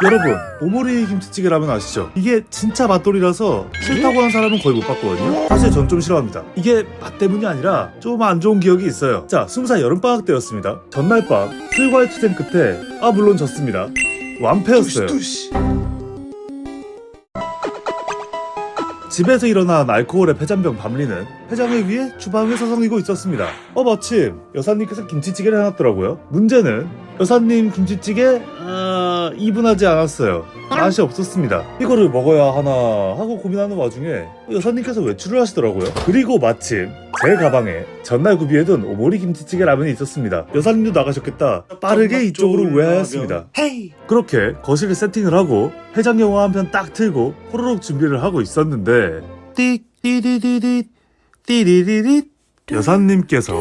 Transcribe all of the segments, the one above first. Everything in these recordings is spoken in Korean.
여러분, 오모리 김치찌개 라면 아시죠? 이게 진짜 맛돌이라서 싫다고 하는 사람은 거의 못 봤거든요. 사실 전 좀 싫어합니다. 이게 맛 때문이 아니라 좀 안 좋은 기억이 있어요. 자, 20살 여름방학 때였습니다. 전날 밤 술과의 투쟁 끝에 물론 졌습니다. 완패였어요. 집에서 일어난 알코올의 폐잔병 밤리는 회장에 의해 주방에 서성이고 있었습니다. 마침 여사님께서 김치찌개를 해놨더라고요. 문제는 여사님 김치찌개 이분하지 않았어요. 맛이 없었습니다. 이거를 먹어야 하나 하고 고민하는 와중에 여사님께서 외출을 하시더라고요. 그리고 마침 제 가방에 전날 구비해둔 오모리 김치찌개 라면이 있었습니다. 여사님도 나가셨겠다 빠르게 이쪽으로 우회하였습니다. 그렇게 거실에 세팅을 하고 회장 영화 한 편 딱 틀고 호로록 준비를 하고 있었는데 띠디디디디 띠디디디 여사님께서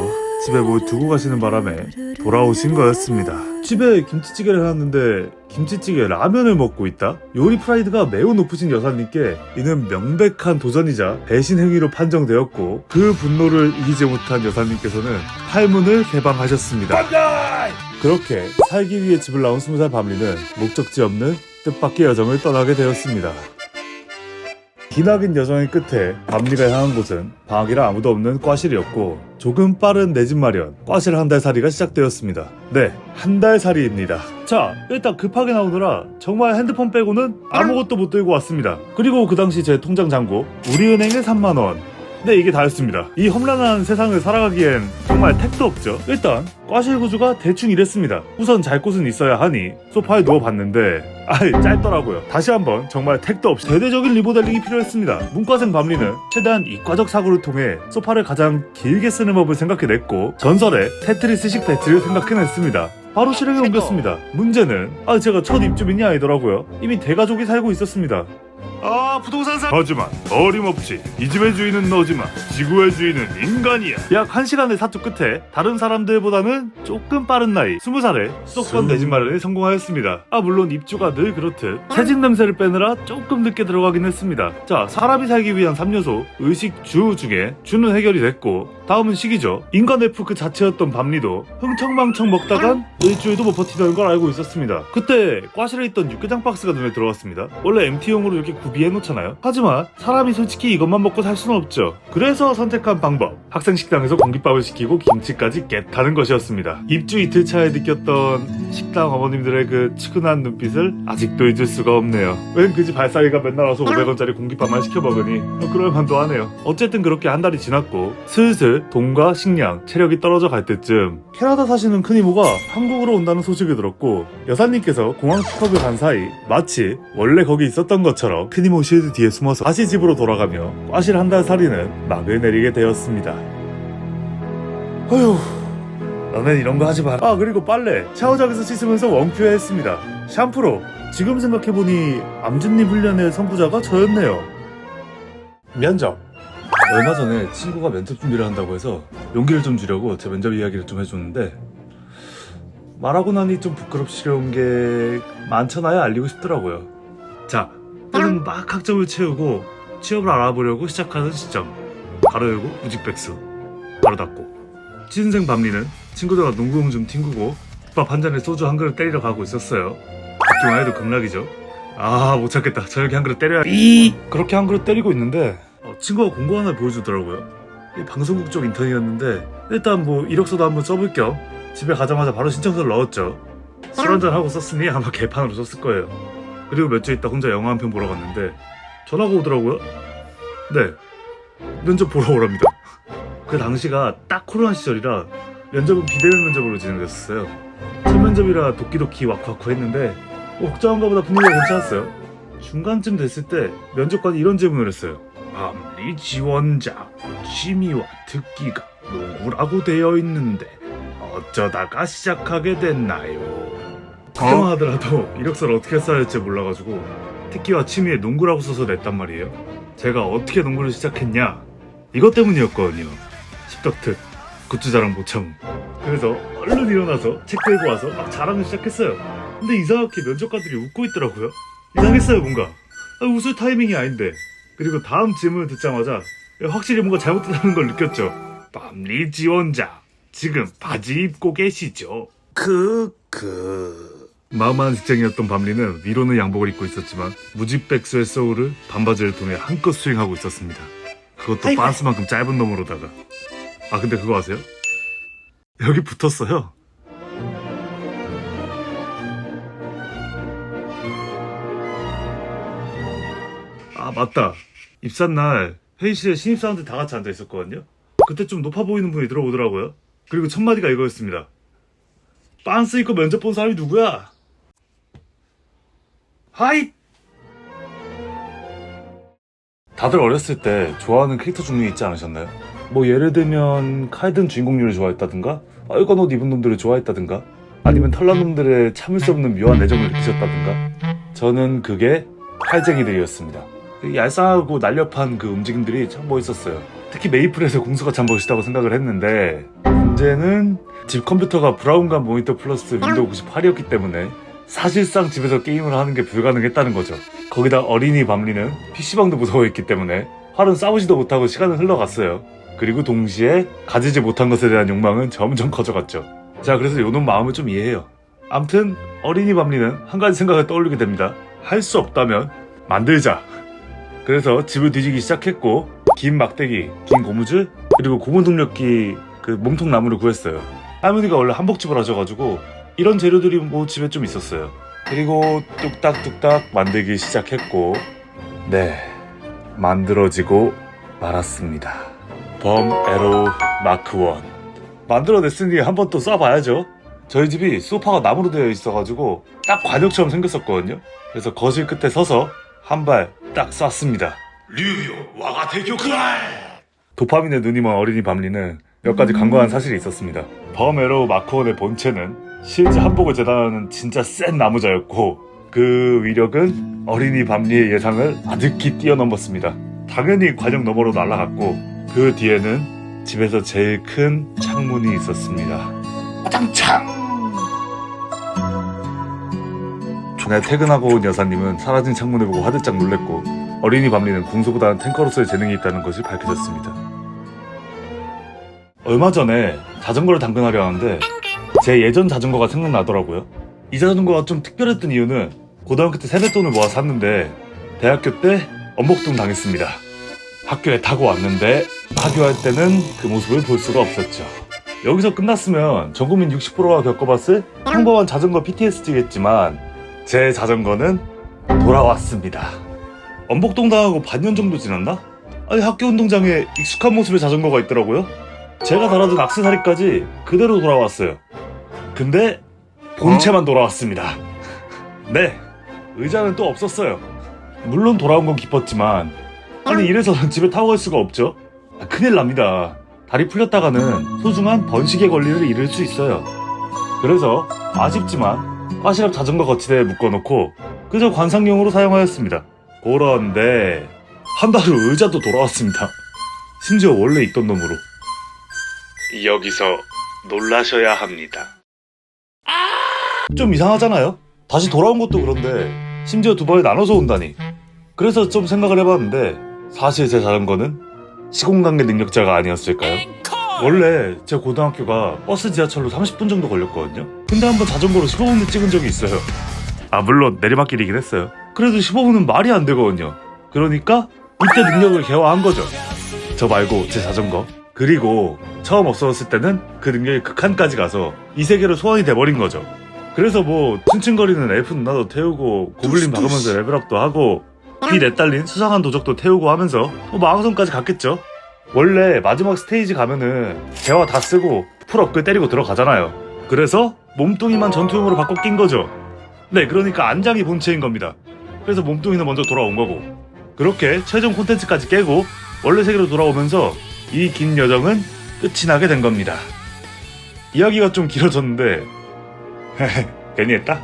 집에 뭘 두고 가시는 바람에 돌아오신 거였습니다. 집에 김치찌개를 해놨는데 김치찌개 라면을 먹고 있다? 요리 프라이드가 매우 높으신 여사님께 이는 명백한 도전이자 배신 행위로 판정되었고 그 분노를 이기지 못한 여사님께서는 팔문을 개방하셨습니다. 그렇게 살기 위해 집을 나온 20살 밤리는 목적지 없는 뜻밖의 여정을 떠나게 되었습니다. 기나긴 여정의 끝에 밤리가 향한 곳은 방학이라 아무도 없는 과실이었고 조금 빠른 내 집 마련 과실 한 달 살이가 시작되었습니다. 네, 한 달 살이입니다. 자, 일단 급하게 나오느라 정말 핸드폰 빼고는 아무것도 못 들고 왔습니다. 그리고 그 당시 제 통장 잔고 우리은행에 3만원. 네, 이게 다였습니다. 이 험난한 세상을 살아가기엔 정말 택도 없죠. 일단 과실 구조가 대충 이랬습니다. 우선 잘 곳은 있어야 하니 소파에 누워봤는데 짧더라고요. 다시 한번 정말 택도 없이 대대적인 리모델링이 필요했습니다. 문과생 밤리는 최대한 이과적 사고를 통해 소파를 가장 길게 쓰는 법을 생각해냈고 전설의 테트리스식 배치를 생각해냈습니다. 바로 실행에 옮겼습니다. 문제는 제가 첫 입주민이 아니더라고요. 이미 대가족이 살고 있었습니다. 부동산 하지만 어림없이 이 집의 주인은 너지만 지구의 주인은 인간이야. 약 1시간의 사투 끝에 다른 사람들보다는 조금 빠른 나이 20살에 수도권 내 집 마련에 성공하였습니다. 물론 입주가 늘 그렇듯 새집 냄새를 빼느라 조금 늦게 들어가긴 했습니다. 자, 사람이 살기 위한 3요소 의식 주 중에 주는 해결이 됐고 다음은 식이죠. 인간 F 그 자체였던 밤리도 흥청망청 먹다간 일주일도 못 버티는 걸 알고 있었습니다. 그때 과실에 있던 육개장 박스가 눈에 들어왔습니다. 원래 MT용으로 이렇게 구비해놓잖아요. 하지만 사람이 솔직히 이것만 먹고 살 수는 없죠. 그래서 선택한 방법, 학생식당에서 공깃밥을 시키고 김치까지 겟하는 것이었습니다. 입주 이틀 차에 느꼈던 식당 어머님들의 그 측은한 눈빛을 아직도 잊을 수가 없네요. 웬 그지 발사이가 맨날 와서 500원짜리 공깃밥만 시켜 먹으니 그럴만도 하네요. 어쨌든 그렇게 한 달이 지났고 슬슬 돈과 식량, 체력이 떨어져 갈 때쯤 캐나다 사시는 큰이모가 한국으로 온다는 소식을 들었고 여사님께서 공항 픽업을 간 사이 마치 원래 거기 있었던 것처럼 큰이모 쉴드 뒤에 숨어서 다시 집으로 돌아가며 과실 한 달 살이는 막을 내리게 되었습니다. 어휴, 너넨 이런 거 하지 마라. 그리고 빨래 샤워장에서 씻으면서 원큐에 했습니다. 샴푸로. 지금 생각해보니 암준님 훈련의 선구자가 저였네요. 면접. 얼마 전에 친구가 면접 준비를 한다고 해서 용기를 좀 주려고 제 면접 이야기를 좀 해줬는데 말하고 나니 좀 부끄럽시려운 게 많잖아요. 알리고 싶더라고요. 자, 때는 막 학점을 채우고 취업을 알아보려고 시작하는 시점. 가로 열고 무직백수, 가로 닫고. 취준생 밤리는 친구들과 농구공 좀 튕구고 국밥 한 잔에 소주 한 그릇 때리러 가고 있었어요. 듣기만 해도 극락이죠. 못 참겠다. 저녁에 한 그릇 때려야 그렇게 한 그릇 때리고 있는데 친구가 공고 하나 보여주더라고요. 방송국 쪽 인턴이었는데 일단 이력서도 한번 써볼 겸 집에 가자마자 바로 신청서를 넣었죠. 술 한잔 하고 썼으니 아마 개판으로 썼을 거예요. 그리고 몇 주 있다 혼자 영화 한 편 보러 갔는데 전화가 오더라고요. 네, 면접 보러 오랍니다. 그 당시가 딱 코로나 시절이라 면접은 비대면 면접으로 진행됐었어요. 첫 면접이라 도끼도끼 와쿠와쿠 했는데 걱정한 것보다 분위기가 괜찮았어요. 중간쯤 됐을 때 면접관이 이런 질문을 했어요. 밤리 지원자 취미와 특기가 농구라고 되어 있는데 어쩌다가 시작하게 됐나요? 걱정만 하더라도 이력서를 어떻게 써야 할지 몰라가지고 특기와 취미에 농구라고 써서 냈단 말이에요. 제가 어떻게 농구를 시작했냐? 이것 때문이었거든요. 십덕특 굿즈 자랑 못 참음. 그래서 얼른 일어나서 책 들고 와서 막 자랑을 시작했어요. 근데 이상하게 면접관들이 웃고 있더라고요. 이상했어요. 뭔가 웃을 타이밍이 아닌데. 그리고 다음 질문을 듣자마자 확실히 뭔가 잘못됐다는 걸 느꼈죠. 밤리 지원자 지금 바지 입고 계시죠? 마음한 직장이었던 밤리는 위로는 양복을 입고 있었지만 무지백수의 소울을 반바지를 통해 한껏 스윙하고 있었습니다. 그것도 빤스만큼 짧은 놈으로다가. 아 근데 그거 아세요? 여기 붙었어요. 아 맞다. 입사날 회의실에 신입사원들 다 같이 앉아있었거든요. 그때 좀 높아 보이는 분이 들어오더라고요. 그리고 첫 마디가 이거였습니다. 빤스 입고 면접 본 사람이 누구야? 하이! 다들 어렸을 때 좋아하는 캐릭터 종류 있지 않으셨나요? 뭐 예를 들면 카이든 주인공류를 좋아했다든가 빨간 옷 입은 놈들을 좋아했다든가 아니면 털난 놈들의 참을 수 없는 묘한 애정을 느끼셨다든가. 저는 그게 칼쟁이들이었습니다. 얄쌍하고 날렵한 그 움직임들이 참 멋있었어요. 특히 메이플에서 공수가 참 멋있다고 생각을 했는데 문제는 집 컴퓨터가 브라운관 모니터 플러스 윈도우 98이었기 때문에 사실상 집에서 게임을 하는 게 불가능했다는 거죠. 거기다 어린이 밤리는 PC방도 무서워했기 때문에 활은 싸우지도 못하고 시간은 흘러갔어요. 그리고 동시에 가지지 못한 것에 대한 욕망은 점점 커져갔죠. 자, 그래서 요놈 마음을 좀 이해해요. 암튼 어린이 밤리는 한 가지 생각을 떠올리게 됩니다. 할 수 없다면 만들자. 그래서 집을 뒤지기 시작했고 긴 막대기, 긴 고무줄, 그리고 고무 동력기 그 몸통 나무를 구했어요. 할머니가 원래 한복집을 하셔가지고 이런 재료들이 뭐 집에 좀 있었어요. 그리고 뚝딱뚝딱 만들기 시작했고 네, 만들어지고 말았습니다. 범 에로우 마크 1 만들어냈으니 한번 또 쏴봐야죠. 저희 집이 소파가 나무로 되어 있어가지고 딱 관역처럼 생겼었거든요. 그래서 거실 끝에 서서 한 발 딱 쐈습니다. 류요 와가테교 크라이! 도파민에 눈이 먼 어린이 밤리는 몇 가지 간과한 사실이 있었습니다. 범 에로우 마크 1의 본체는 실제 한복을 재단하는 진짜 센 나무자였고 그 위력은 어린이 밤리의 예상을 아득히 뛰어넘었습니다. 당연히 관역 너머로 날아갔고 그 뒤에는 집에서 제일 큰 창문이 있었습니다. 와장창! 전에 퇴근하고 온 여사님은 사라진 창문을 보고 화들짝 놀랬고 어린이 밤리는 궁소보다는 탱커로서의 재능이 있다는 것이 밝혀졌습니다. 얼마 전에 자전거를 당근하려 하는데 제 예전 자전거가 생각나더라고요. 이 자전거가 좀 특별했던 이유는 고등학교 때 세뱃돈을 모아 샀는데 대학교 때 엄복동 당했습니다. 학교에 타고 왔는데 하교할 때는 그 모습을 볼 수가 없었죠. 여기서 끝났으면 전국민 60%가 겪어봤을 평범한 자전거 PTSD겠지만 제 자전거는 돌아왔습니다. 엄복동 당하고 반년 정도 지났나? 아니 학교 운동장에 익숙한 모습의 자전거가 있더라고요. 제가 달아둔 액세서리까지 그대로 돌아왔어요. 근데 본체만 돌아왔습니다. 네, 의자는 또 없었어요. 물론 돌아온 건 기뻤지만 아니 이래서는 집에 타고 갈 수가 없죠. 큰일 납니다. 다리 풀렸다가는 소중한 번식의 권리를 잃을 수 있어요. 그래서 아쉽지만 과시랍 자전거 거치대에 묶어놓고 그저 관상용으로 사용하였습니다. 그런데 한 달 후 의자도 돌아왔습니다. 심지어 원래 있던 놈으로. 여기서 놀라셔야 합니다. 좀 이상하잖아요? 다시 돌아온 것도 그런데 심지어 두 번에 나눠서 온다니. 그래서 좀 생각을 해봤는데 사실 제 자전거는 시공간계 능력자가 아니었을까요? 원래 제 고등학교가 버스 지하철로 30분 정도 걸렸거든요. 근데 한번 자전거로 15분을 찍은 적이 있어요. 아 물론 내리막길이긴 했어요. 그래도 15분은 말이 안 되거든요. 그러니까 이때 능력을 개화한 거죠. 저 말고 제 자전거. 그리고 처음 없어졌을 때는 그 능력이 극한까지 가서 이 세계로 소환이 돼버린 거죠. 그래서 뭐 층층거리는 엘프 누나도 태우고 고블린 박으면서 레벨업도 하고 귀 내딸린 수상한 도적도 태우고 하면서 마왕성까지 갔겠죠. 원래 마지막 스테이지 가면은 개화 다 쓰고 풀 업글 때리고 들어가잖아요. 그래서 몸뚱이만 전투용으로 바꿔 낀 거죠. 네, 그러니까 안장이 본체인 겁니다. 그래서 몸뚱이는 먼저 돌아온 거고 그렇게 최종 콘텐츠까지 깨고 원래 세계로 돌아오면서 이 긴 여정은 끝이 나게 된 겁니다. 이야기가 좀 길어졌는데 괜히 했다?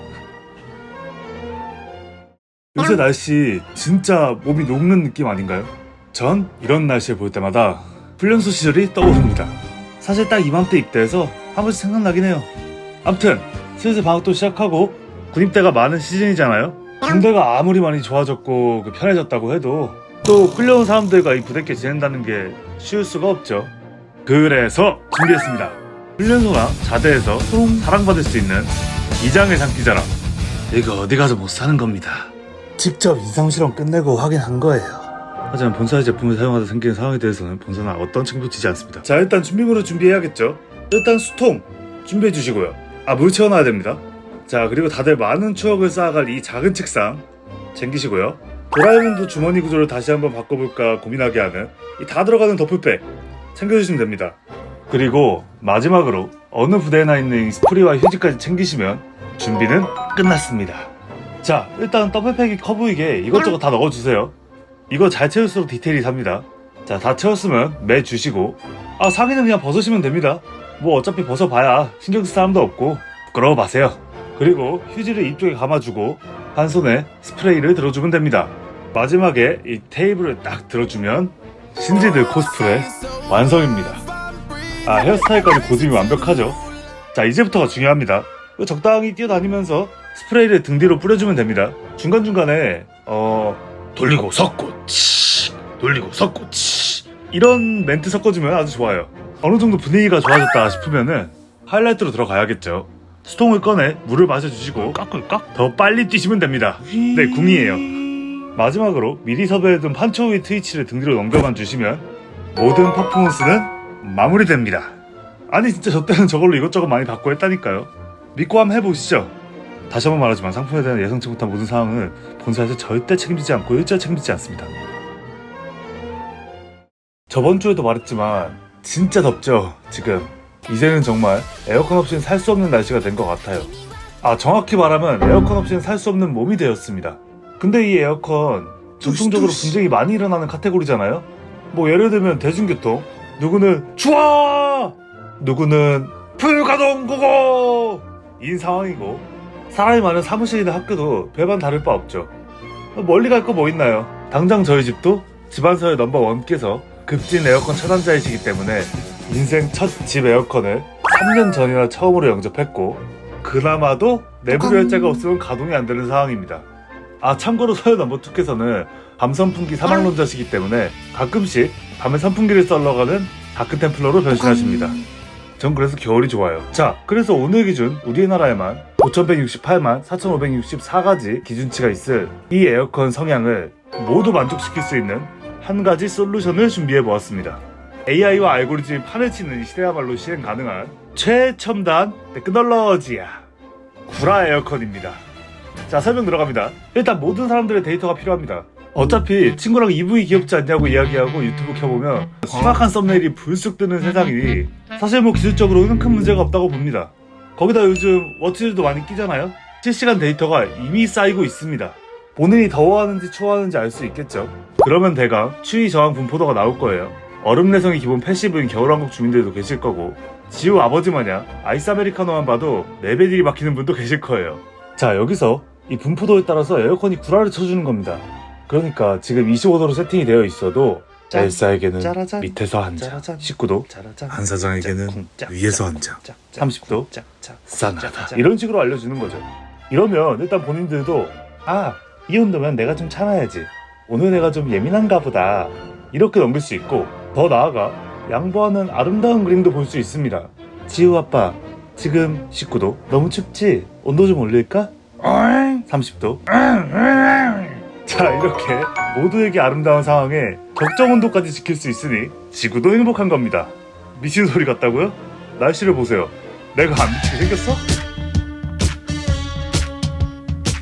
요새 날씨 진짜 몸이 녹는 느낌 아닌가요? 전 이런 날씨를 볼 때마다 훈련소 시절이 떠오릅니다. 사실 딱 이맘때 입대해서 한 번씩 생각나긴 해요. 암튼 슬슬 방학도 시작하고 군입대가 많은 시즌이잖아요. 군대가 아무리 많이 좋아졌고 편해졌다고 해도 또 끌려온 사람들과 이 부대끼리 지낸다는 게 쉬울 수가 없죠. 그래서 준비했습니다. 훈련소나 자대에서 사랑받을 수 있는 기장의 장기자랑 이거 어디 가서 못 사는 겁니다. 직접 임상실험 끝내고 확인한 거예요. 하지만 본사의 제품을 사용하다 생기는 상황에 대해서는 본사는 어떤 책임도 지지 않습니다. 자, 일단 준비물을 준비해야겠죠. 일단 수통 준비해 주시고요. 물 채워놔야 됩니다. 자, 그리고 다들 많은 추억을 쌓아갈 이 작은 책상 챙기시고요. 도라에몽도 주머니 구조를 다시 한번 바꿔볼까 고민하게 하는 이 다 들어가는 더플백 챙겨주시면 됩니다. 그리고 마지막으로 어느 부대에나 있는 이 스프리와 휴지까지 챙기시면 준비는 끝났습니다. 자, 일단 더블팩이 커 보이게 이것저것 다 넣어주세요. 이거 잘 채울수록 디테일이 삽니다. 자, 다 채웠으면 매 주시고 상의는 그냥 벗으시면 됩니다. 뭐 어차피 벗어봐야 신경 쓸 사람도 없고 부끄러워 마세요. 그리고 휴지를 입쪽에 감아주고 한 손에 스프레이를 들어주면 됩니다. 마지막에 이 테이블을 딱 들어주면 신지들 코스프레 완성입니다. 헤어스타일까지 고집이 완벽하죠. 자, 이제부터가 중요합니다. 적당히 뛰어다니면서 스프레이를 등 뒤로 뿌려주면 됩니다. 중간중간에 돌리고 섞고 치 돌리고 섞고 치 이런 멘트 섞어주면 아주 좋아요. 어느정도 분위기가 좋아졌다 싶으면은 하이라이트로 들어가야겠죠. 수통을 꺼내 물을 마셔주시고 깎을까? 더 빨리 뛰시면 됩니다. 네, 궁이에요. 마지막으로 미리 섭외해둔 판초우이 트위치를 등 뒤로 넘겨만 주시면 모든 퍼포먼스는 마무리됩니다. 아니 진짜 저 때는 저걸로 이것저것 많이 받고 했다니까요. 믿고 한번 해보시죠. 다시 한번 말하지만 상품에 대한 예상치 못한 모든 사항은 본사에서 절대 책임지지 않고 일절 책임지지 않습니다. 저번 주에도 말했지만 진짜 덥죠 지금. 이제는 정말 에어컨 없이는 살 수 없는 날씨가 된 것 같아요. 정확히 말하면 에어컨 없이는 살 수 없는 몸이 되었습니다. 근데 이 에어컨 전통적으로 분쟁이 많이 일어나는 카테고리잖아요. 뭐 예를 들면 대중교통, 누구는 추워! 누구는 불가동 고고! 인 상황이고, 사람이 많은 사무실이나 학교도 별반 다를 바 없죠. 멀리 갈 거 뭐 있나요? 당장 저희 집도 집안서의 넘버원께서 급진 에어컨 차단자이시기 때문에 인생 첫 집 에어컨을 3년 전이나 처음으로 영접했고, 그나마도 내부 열자가 없으면 가동이 안 되는 상황입니다. 참고로 서열 넘버2께서는 밤 선풍기 사망론자시기 때문에 가끔씩 밤에 선풍기를 썰러 가는 다크템플러로 변신하십니다. 전 그래서 겨울이 좋아요. 자, 그래서 오늘 기준 우리나라에만 5168만 4564가지 기준치가 있을 이 에어컨 성향을 모두 만족시킬 수 있는 한 가지 솔루션을 준비해보았습니다. AI와 알고리즘이 판을 치는 이 시대야말로 실행 가능한 최첨단 테크놀로지야 구라 에어컨입니다. 자, 설명 들어갑니다. 일단 모든 사람들의 데이터가 필요합니다. 어차피 친구랑 EV 귀엽지 않냐고 이야기하고 유튜브 켜보면 수박한 썸네일이 불쑥 뜨는 세상이니 사실 뭐 기술적으로는 큰 문제가 없다고 봅니다. 거기다 요즘 워치들도 많이 끼잖아요. 실시간 데이터가 이미 쌓이고 있습니다. 본인이 더워하는지 추워하는지 알 수 있겠죠. 그러면 대강 추위 저항 분포도가 나올 거예요. 얼음 내성이 기본 패시브인 겨울왕국 주민들도 계실 거고, 지우 아버지 마냥 아이스 아메리카노만 봐도 레벨이 막히는 분도 계실 거예요. 자, 여기서 이 분포도에 따라서 에어컨이 구라를 쳐주는 겁니다. 그러니까 지금 25도로 세팅이 되어 있어도 엘사에게는 짜라잔, 밑에서 한 장, 19도 한사장에게는 위에서 한 장, 30도 싸나다, 이런 식으로 알려주는 거죠. 이러면 일단 본인들도 이 온도면 내가 좀 참아야지, 오늘 내가 좀 예민한가 보다, 이렇게 넘길 수 있고, 더 나아가 양보하는 아름다운 그림도 볼 수 있습니다. 지우 아빠 지금 19도 너무 춥지? 온도 좀 올릴까? 30도. 자, 이렇게 모두에게 아름다운 상황에 적정 온도까지 지킬 수 있으니 지구도 행복한 겁니다. 미친 소리 같다고요? 날씨를 보세요. 내가 안 미치게 생겼어?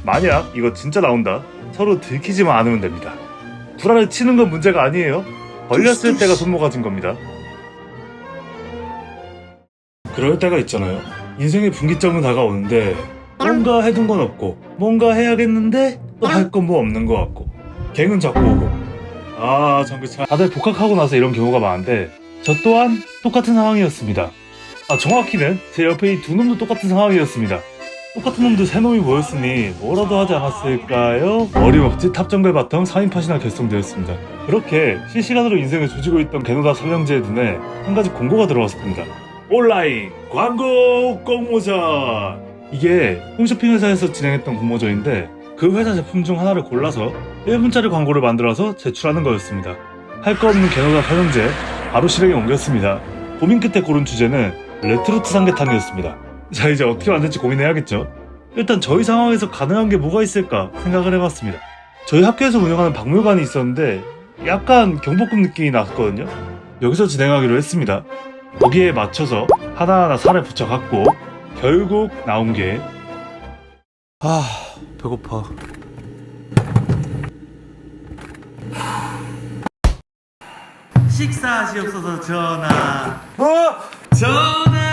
만약 이거 진짜 나온다, 서로 들키지만 않으면 됩니다. 구라를 치는 건 문제가 아니에요. 걸렸을 때가 손모가진 겁니다. 그럴 때가 있잖아요. 인생의 분기점은 다가오는데 뭔가 해둔 건 없고 뭔가 해야겠는데 또 할 건 뭐 없는 것 같고 갱은 자꾸 오고 전그참 다들 복학하고 나서 이런 경우가 많은데 저 또한 똑같은 상황이었습니다. 정확히는 제 옆에 이 두 놈도 똑같은 상황이었습니다. 똑같은 놈들 세 놈이 모였으니 뭐라도 하지 않았을까요? 어림없이 탑정글 바텀 4인팟이나 결성되었습니다. 그렇게 실시간으로 인생을 조지고 있던 개노다 삼형제의 눈에 한 가지 공고가 들어왔습니다. 온라인 광고 공모전! 이게 홈쇼핑 회사에서 진행했던 공모전인데 그 회사 제품 중 하나를 골라서 1분짜리 광고를 만들어서 제출하는 거였습니다. 할 거 없는 개노다 삼형제 바로 실행에 옮겼습니다. 고민 끝에 고른 주제는 레트루트 삼계탕이었습니다. 자, 이제 어떻게 만들지 고민해야겠죠. 일단 저희 상황에서 가능한 게 뭐가 있을까 생각을 해봤습니다. 저희 학교에서 운영하는 박물관이 있었는데 약간 경복궁 느낌이 났거든요. 여기서 진행하기로 했습니다. 거기에 맞춰서 하나하나 살을 붙여갖고 결국 나온 게 배고파. 식사하시옵소서 전하. 전하.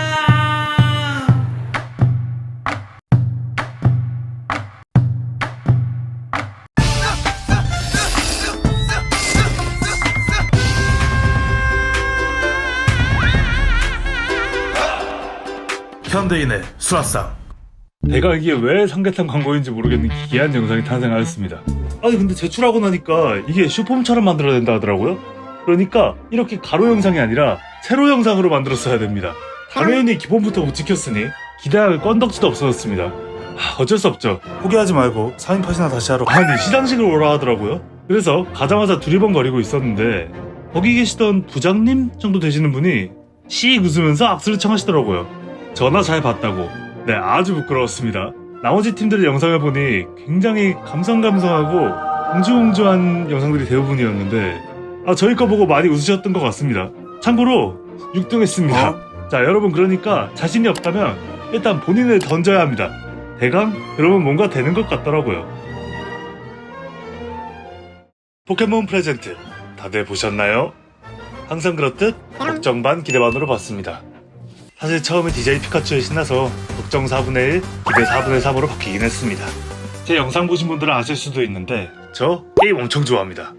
현대인의 수라상. 내가 이게 왜 삼계탕 광고인지 모르겠는 기이한 영상이 탄생하였습니다. 아니 근데 제출하고 나니까 이게 슈폼처럼 만들어야 된다 하더라고요. 그러니까 이렇게 가로 영상이 아니라 세로 영상으로 만들었어야 됩니다. 당연히 기본부터 못 지켰으니 기대할 건덕지도 없어졌습니다. 어쩔 수 없죠. 포기하지 말고 4인팟이나 다시 하러. 아니 시상식을 오라 하더라고요. 그래서 가자마자 두리번거리고 있었는데 거기 계시던 부장님 정도 되시는 분이 씩 웃으면서 악수를 청하시더라고요. 전화 잘 봤다고. 네, 아주 부끄러웠습니다. 나머지 팀들의 영상을 보니 굉장히 감성감성하고 옹주옹주한 영상들이 대부분이었는데 저희 거 보고 많이 웃으셨던 것 같습니다. 참고로 6등 했습니다. 자, 여러분 그러니까 자신이 없다면 일단 본인을 던져야 합니다. 대강 그러면 뭔가 되는 것 같더라고요. 포켓몬 프레젠트 다들 보셨나요? 항상 그렇듯 걱정 반 기대 반으로 봤습니다. 사실 처음에 DJ 피카츄에 신나서 걱정 4분의 1, 기대 4분의 3으로 바뀌긴 했습니다. 제 영상 보신 분들은 아실 수도 있는데 저 게임 엄청 좋아합니다.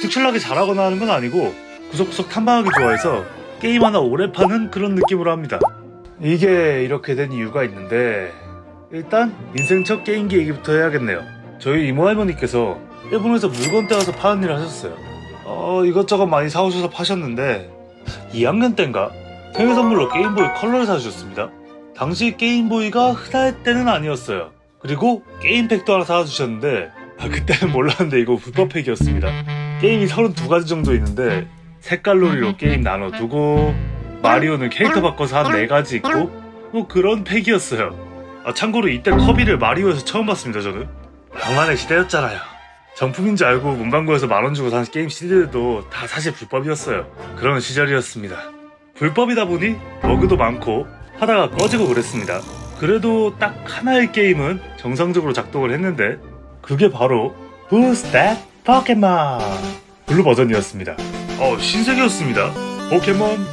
특출나게 잘하거나 하는 건 아니고 구석구석 탐방하기 좋아해서 게임 하나 오래 파는 그런 느낌으로 합니다. 이게 이렇게 된 이유가 있는데 일단 인생 첫 게임기 얘기부터 해야겠네요. 저희 이모 할머니께서 일본에서 물건 떼와서 파는 일을 하셨어요. 이것저것 많이 사오셔서 파셨는데 2학년 땐가 생일 선물로 게임보이 컬러를 사주셨습니다. 당시 게임보이가 흔할 때는 아니었어요. 그리고 게임팩도 하나 사주셨는데 그때는 몰랐는데 이거 불법팩이었습니다. 게임이 32가지 정도 있는데 색깔놀이로 게임 나눠두고 마리오는 캐릭터 바꿔서 한 4가지 있고 뭐 그런 팩이었어요. 참고로 이때 커비를 마리오에서 처음 봤습니다. 저는 방만의 시대였잖아요. 정품인 줄 알고 문방구에서 10,000원 주고 산 게임 CD들도 다 사실 불법이었어요. 그런 시절이었습니다. 불법이다 보니 버그도 많고 하다가 꺼지고 그랬습니다. 그래도 딱 하나의 게임은 정상적으로 작동을 했는데 그게 바로 부스트 포켓몬 블루 버전이었습니다. 신세계였습니다. 포켓몬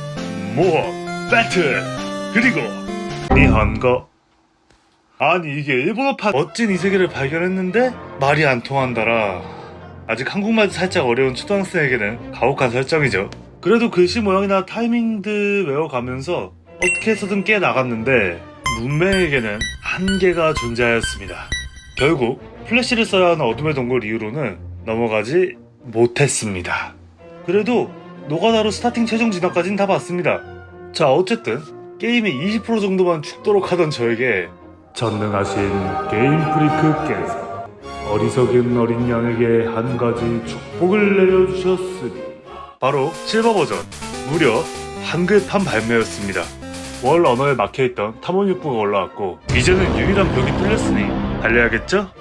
모어 배틀 그리고 니혼고. 아니 이게 일본어판 멋진 이 세계를 발견했는데 말이 안 통한다라. 아직 한국말도 살짝 어려운 초등학생에게는 가혹한 설정이죠. 그래도 글씨 모양이나 타이밍들 외워가면서 어떻게 해서든 깨나갔는데 문맹에게는 한계가 존재하였습니다. 결국 플래시를 써야 하는 어둠의 동굴 이후로는 넘어가지 못했습니다. 그래도 노가다로 스타팅 최종 진화까지는 다 봤습니다. 자, 어쨌든 게임의 20% 정도만 죽도록 하던 저에게 전능하신 게임 프리크께서 어리석은 어린 양에게 한 가지 축복을 내려주셨으니 바로 실버 버전 무려 한글판 발매였습니다. 월 언어에 막혀있던 탐험육부가 올라왔고 이제는 유일한 벽이 뚫렸으니 달려야겠죠?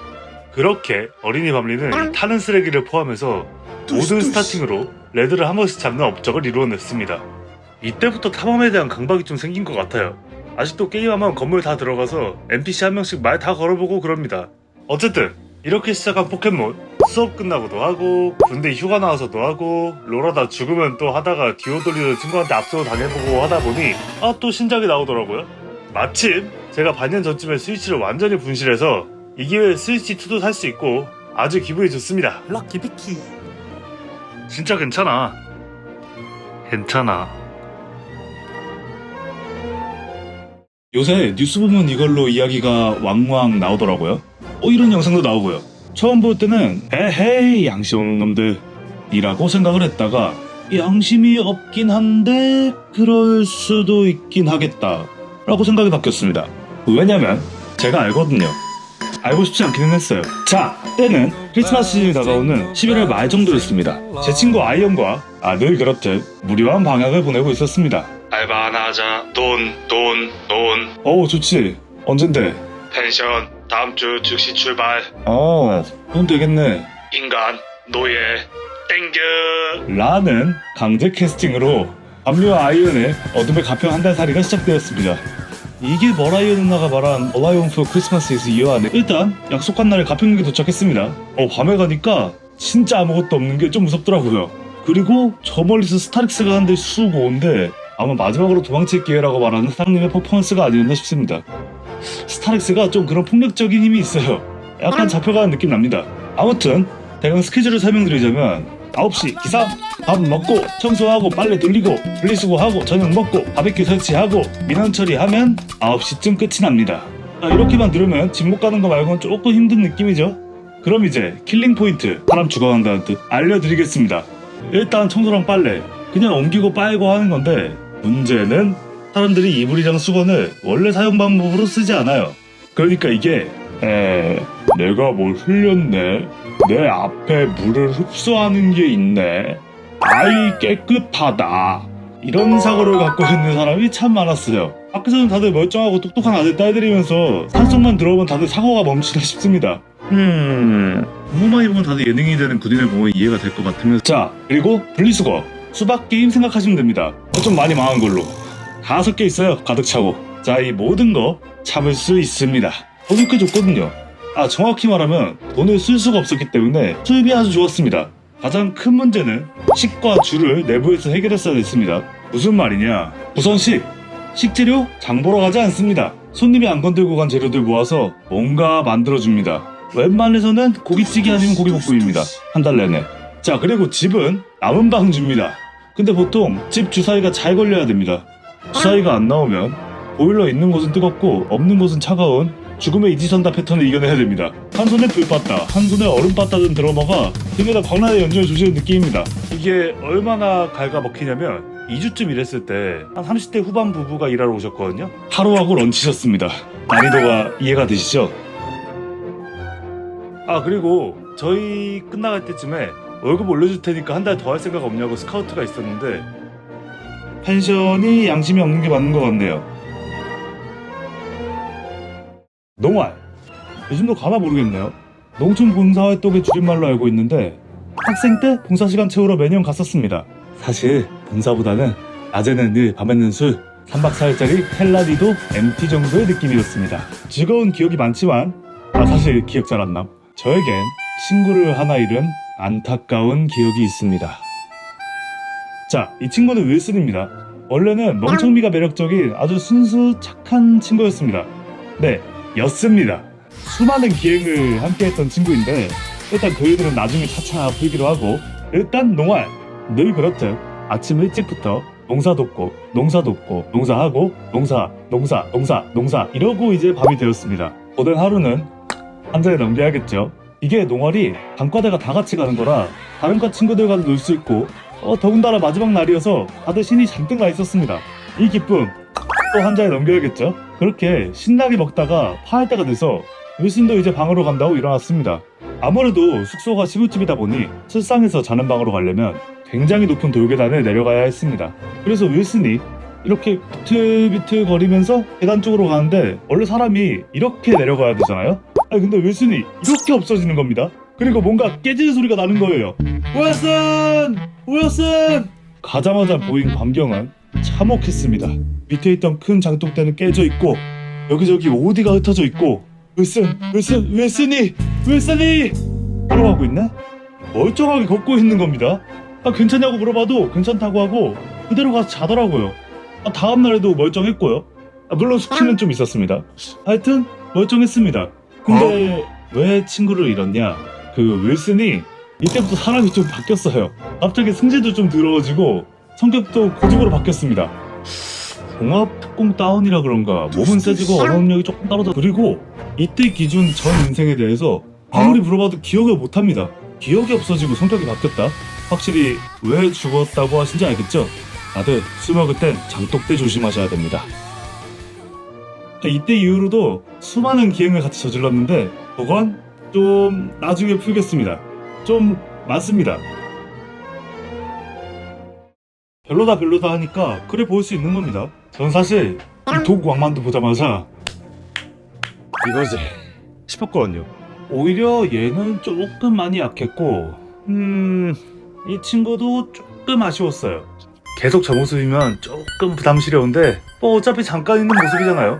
그렇게 어린이 밤리는 타는 쓰레기를 포함해서 모든 스타팅으로 레드를 한 번씩 잡는 업적을 이루어냈습니다. 이때부터 탐험에 대한 강박이 좀 생긴 것 같아요. 아직도 게임하면 건물 다 들어가서 NPC 한 명씩 말 다 걸어보고 그럽니다. 어쨌든 이렇게 시작한 포켓몬 수업 끝나고도 하고 군대 휴가 나와서도 하고 롤하다 죽으면 또 하다가 듀오 돌리던 친구한테 압수도 당해보고 하다보니 또 신작이 나오더라고요. 마침 제가 반년 전쯤에 스위치를 완전히 분실해서 이 기회에 스위치2도 살 수 있고 아주 기분이 좋습니다. 럭키비키 진짜 괜찮아. 요새 뉴스 보면 이걸로 이야기가 왕왕 나오더라고요. 이런 영상도 나오고요. 처음 볼 때는 에헤이 양심 없는 놈들 이라고 생각을 했다가 양심이 없긴 한데 그럴 수도 있긴 하겠다 라고 생각이 바뀌었습니다. 왜냐면 제가 알거든요. 알고 싶지 않기는 했어요. 자, 때는 크리스마스 시즌이 다가오는 11월 말 정도였습니다. 제 친구 아이언과 늘 그렇듯 무료한 방학을 보내고 있었습니다. 알바 하나 하자. 돈. 좋지. 언젠데? 펜션 다음 주 즉시 출발. 그럼 되겠네. 인간, 노예, 땡겨. 라는 강제 캐스팅으로 밤류와 아이언의 어둠의 가평 한 달 살이가 시작되었습니다. 이게 머라이어 누나가 말한 All I Want for Christmas is You 안에 일단 약속한 날에 가평역에 도착했습니다. 밤에 가니까 진짜 아무것도 없는 게 좀 무섭더라고요. 그리고 저 멀리서 스타릭스가 한 대 쑥 오는데 아마 마지막으로 도망칠 기회라고 말하는 사장님의 퍼포먼스가 아니었나 싶습니다. 스타릭스가 좀 그런 폭력적인 힘이 있어요. 약간 잡혀가는 느낌 납니다. 아무튼 대강 스케줄을 설명드리자면 9시 기상, 밥 먹고 청소하고 빨래 돌리고 분리수거하고 저녁 먹고 바베큐 설치하고 민원 처리하면 9시쯤 끝이 납니다. 이렇게만 들으면 집 못 가는 거 말고는 조금 힘든 느낌이죠. 그럼 이제 킬링 포인트, 사람 죽어간다는 뜻 알려드리겠습니다. 일단 청소랑 빨래 그냥 옮기고 빨고 하는 건데 문제는 사람들이 이불이랑 수건을 원래 사용 방법으로 쓰지 않아요. 그러니까 이게 내가 뭘 흘렸네, 내 앞에 물을 흡수하는 게 있네, 아이 깨끗하다, 이런 사고를 갖고 있는 사람이 참 많았어요. 밖에서는 다들 멀쩡하고 똑똑한 아들 딸들이면서 산속만 들어오면 다들 사고가 멈추나 싶습니다. 부모만 입으면 다들 예능이 되는 구딘을 보면 이해가 될 것 같으면서 자, 그리고 분리수거 수박 게임 생각하시면 됩니다. 좀 많이 망한 걸로 5개 있어요. 가득 차고. 자, 이 모든 거 참을 수 있습니다. 돈이 꽤 좋거든요. 정확히 말하면 돈을 쓸 수가 없었기 때문에 수입이 아주 좋았습니다. 가장 큰 문제는 식과 주를 내부에서 해결했어야 됐습니다. 무슨 말이냐, 우선 식재료 장보러 가지 않습니다. 손님이 안 건들고 간 재료들 모아서 뭔가 만들어줍니다. 웬만해서는 고깃찌개 아니면 고기볶음입니다. 한 달 내내. 자, 그리고 집은 남은 방 줍니다. 근데 보통 집 주사위가 잘 걸려야 됩니다. 주사위가 안 나오면 보일러 있는 곳은 뜨겁고 없는 곳은 차가운 죽음의 이지선다 패턴을 이겨내야 됩니다. 한 손에 불 빠따, 한 손에 얼음 빠따든 드러머가 등에다 광란의 연전을 조지는 느낌입니다. 이게 얼마나 갉아먹히냐면 2주쯤 일했을 때 한 30대 후반 부부가 일하러 오셨거든요. 하루하고 런치셨습니다. 난이도가 이해가 되시죠? 그리고 저희 끝나갈 때쯤에 월급 올려줄 테니까 한 달 더 할 생각 없냐고 스카우트가 있었는데 펜션이 양심이 없는 게 맞는 것 같네요. 농활, 요즘도 가나 모르겠네요. 농촌 봉사활동의 줄임말로 알고 있는데 학생 때 봉사시간 채우러 매년 갔었습니다. 사실 봉사보다는 낮에는 일, 밤에는 술, 3박 4일짜리 텔라리도 MT 정도의 느낌이었습니다. 즐거운 기억이 많지만 사실 기억 잘 안 남. 저에겐 친구를 하나 잃은 안타까운 기억이 있습니다. 자, 이 친구는 윌슨입니다. 원래는 멍청미가 매력적인 아주 순수 착한 친구였습니다. 네, 였습니다. 수많은 기행을 함께했던 친구인데 일단 그들은 나중에 차차 풀기로 하고 일단 농활, 늘 그렇듯 아침 일찍부터 농사 돕고 농사하고 농사 이러고 이제 밤이 되었습니다. 고된 하루는 한 잔에 넘겨야겠죠. 이게 농활이 단과대가 다 같이 가는 거라 다른 과 친구들과도 놀 수 있고 더군다나 마지막 날이어서 다들 신이 잔뜩 나 있었습니다. 이 기쁨 또 한 잔에 넘겨야겠죠. 그렇게 신나게 먹다가 파할 때가 돼서 윌슨도 이제 방으로 간다고 일어났습니다. 아무래도 숙소가 시골집이다 보니 술상에서 자는 방으로 가려면 굉장히 높은 돌계단을 내려가야 했습니다. 그래서 윌슨이 이렇게 비틀비틀 거리면서 계단 쪽으로 가는데 원래 사람이 이렇게 내려가야 되잖아요. 근데 윌슨이 이렇게 없어지는 겁니다. 그리고 뭔가 깨지는 소리가 나는 거예요. 윌슨! 가자마자 보인 광경은 참혹했습니다. 밑에 있던 큰 장독대는 깨져 있고 여기저기 오디가 흩어져 있고 윌슨이 걸어가고 있네? 멀쩡하게 걷고 있는 겁니다. 괜찮냐고 물어봐도 괜찮다고 하고 그대로 가서 자더라고요. 다음날에도 멀쩡했고요. 물론 숙취는 좀 있었습니다. 하여튼 멀쩡했습니다. 근데 왜 친구를 잃었냐? 그 윌슨이 이때부터 사람이 좀 바뀌었어요. 갑자기 승질도 좀 더러워지고 성격도 고집으로 바뀌었습니다. 종합특공 다운이라 그런가 몸은 세지고 언어능력이 조금 떨어져. 그리고 이때 기준 전 인생에 대해서 아무리 물어봐도 기억을 못합니다. 기억이 없어지고 성격이 바뀌었다. 확실히 왜 죽었다고 하신지 알겠죠? 다들 술 먹을 땐 장독대 조심하셔야 됩니다. 이때 이후로도 수많은 기행을 같이 저질렀는데 그건 좀 나중에 풀겠습니다. 좀 많습니다. 별로다 하니까 그래 보일 수 있는 겁니다. 전 사실 이 독 왕만두 보자마자 이거지 싶었거든요. 오히려 얘는 조금 많이 약했고 이 친구도 조금 아쉬웠어요. 계속 저 모습이면 조금 부담스러운데 뭐 어차피 잠깐 있는 모습이잖아요.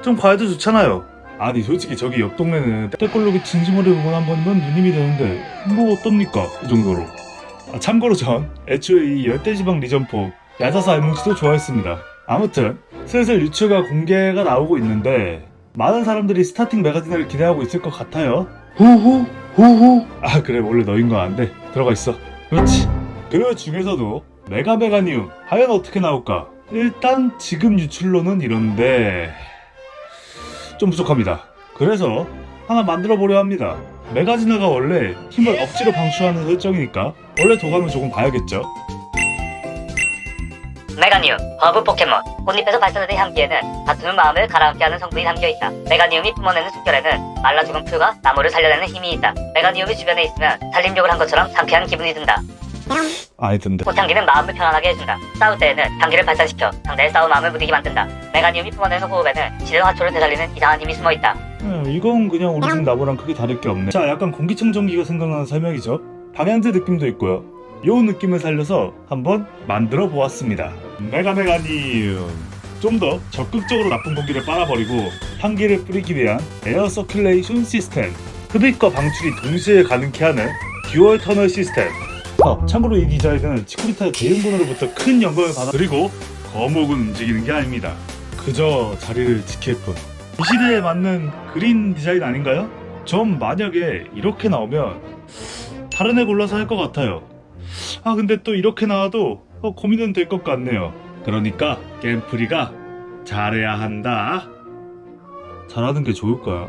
좀 과해도 좋잖아요. 아니 솔직히 저기 옆 동네는 때꼴로기 진심으로 응원 한 번이면 누님이 되는데 뭐 어떻습니까 이 정도로. 참고로 전 애초에 이 열대지방 리전포 야자사 알뭉치도 좋아했습니다. 아무튼 슬슬 유추가 공개가 나오고 있는데 많은 사람들이 스타팅 매거진을 기대하고 있을 것 같아요. 후후 후후. 아 그래 원래 너인 거 아는데 들어가 있어. 그렇지. 그 중에서도 메가니움 과연 어떻게 나올까? 일단 지금 유출로는 이런데 좀 부족합니다. 그래서 하나 만들어 보려 합니다. 메가지나가 원래 힘을 억지로 방출하는 설정이니까 원래 도감을 조금 봐야겠죠. 메가니움, 허브 포켓몬. 꽃잎에서 발산되는 향기에는 다투는 마음을 가라앉게하는 성분이 담겨있다. 메가니움이 뿜어내는 숨결에는 말라 죽은 풀과 나무를 살려내는 힘이 있다. 메가니움이 주변에 있으면 살림욕을 한 것처럼 상쾌한 기분이 든다. 아이 든다. 꽃향기는 마음을 편안하게 해준다. 싸울 때에는 향기를 발산시켜 상대의 싸움 마음을 무디게 만든다. 메가니움이 뿜어내는 호흡에는 시든 화초를 되살리는 이상한 힘이 숨어있다. 이건 그냥 우리 집 나무랑 크게 다를 게 없네. 자, 약간 공기청정기가 생각나는 설명이죠. 방향제 느낌도 있고요. 요 느낌을 살려서 한번 만들어 보았습니다. 메가니움. 좀 더 적극적으로 나쁜 공기를 빨아버리고 향기를 뿌리기 위한 에어 서큘레이션 시스템. 흡입과 방출이 동시에 가능케 하는 듀얼 터널 시스템. 참고로 이 디자인은 치쿠리타의 대응본으로부터 큰 영감을 받아. 그리고 거목은 움직이는 게 아닙니다. 그저 자리를 지킬 뿐. 이 시대에 맞는 그린 디자인 아닌가요? 전 만약에 이렇게 나오면 다른 애 골라서 할 것 같아요. 근데 또 이렇게 나와도 고민은 될 것 같네요. 그러니까 게임프리가 잘해야 한다. 잘하는 게 좋을 거야.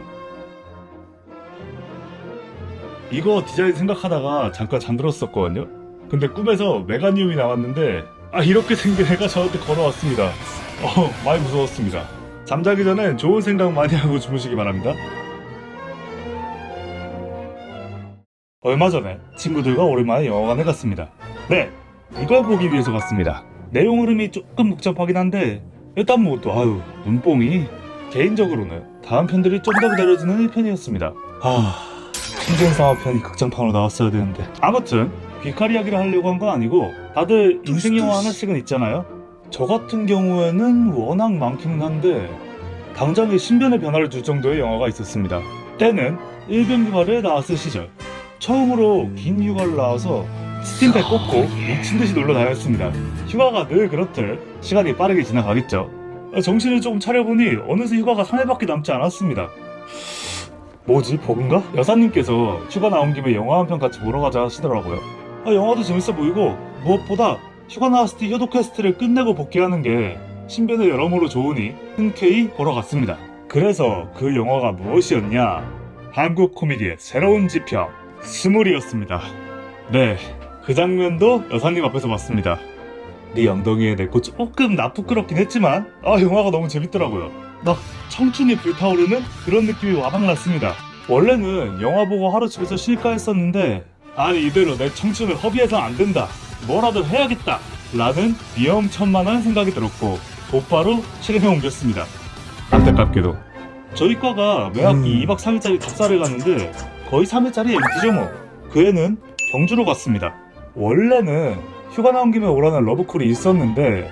이거 디자인 생각하다가 잠깐 잠들었었거든요. 근데 꿈에서 메가니움이 나왔는데 이렇게 생긴 애가 저한테 걸어왔습니다. 많이 무서웠습니다. 잠자기 전엔 좋은 생각 많이 하고 주무시기 바랍니다. 얼마 전에 친구들과 오랜만에 영화관에 갔습니다. 네, 이걸 보기 위해서 갔습니다. 내용 흐름이 조금 복잡하긴 한데 일단 눈뽕이 개인적으로는 다음 편들이 좀 더 기다려지는 1편이었습니다. 신전상화 편이 극장판으로 나왔어야 되는데. 아무튼 귀칼 이야기를 하려고 한 건 아니고 다들 인생 영화 하나씩은 있잖아요. 저 같은 경우에는 워낙 많기는 한데 당장에 신변의 변화를 줄 정도의 영화가 있었습니다. 때는 일병 휴가를 나왔을 시절 처음으로 긴 휴가를 나와서 스팀백 꽂고 미친듯이 놀러 다녔습니다. 휴가가 늘 그렇듯 시간이 빠르게 지나가겠죠. 정신을 조금 차려보니 어느새 휴가가 3일밖에 남지 않았습니다. 뭐지 버그인가? 여사님께서 휴가 나온 김에 영화 한 편 같이 보러 가자 하시더라고요. 영화도 재밌어 보이고 무엇보다 휴가 나왔을 때 효도 퀘스트를 끝내고 복귀하는 게 신변에 여러모로 좋으니 흔쾌히 보러 갔습니다. 그래서 그 영화가 무엇이었냐? 한국 코미디의 새로운 지평 스물이었습니다. 네, 그 장면도 여사님 앞에서 봤습니다. 네 엉덩이에 내 코 조금 나쁘끄럽긴 했지만 영화가 너무 재밌더라고요. 막 청춘이 불타오르는 그런 느낌이 와박났습니다. 원래는 영화 보고 하루 집에서 쉴까 했었는데 이대로 내 청춘을 허비해서 안 된다, 뭐라도 해야겠다 라는 위험천만한 생각이 들었고 곧바로 실행에 옮겼습니다. 안타깝게도 저희 과가 매학기 2박 3일짜리 답사를 갔는데 거의 3일짜리 MT죠 뭐. 그 애는 경주로 갔습니다. 원래는 휴가 나온 김에 오라는 러브콜이 있었는데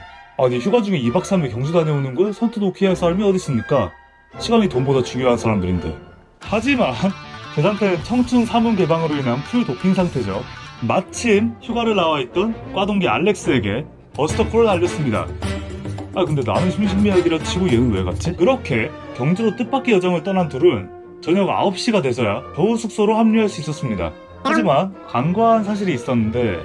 휴가 중에 2박 3일 경주 다녀오는 걸 선뜻 오케이 할 사람이 어디 있습니까? 시간이 돈보다 중요한 사람들인데. 하지만 그 상태는 청춘 사문 개방으로 인한 풀 도핑 상태죠. 마침 휴가를 나와있던 과동기 알렉스에게 버스터콜을 날렸습니다. 근데 나는 심심미하기라 치고 얘는 왜 갔지? 그렇게 경주로 뜻밖의 여정을 떠난 둘은 저녁 9시가 돼서야 겨우 숙소로 합류할 수 있었습니다. 하지만 간과한 사실이 있었는데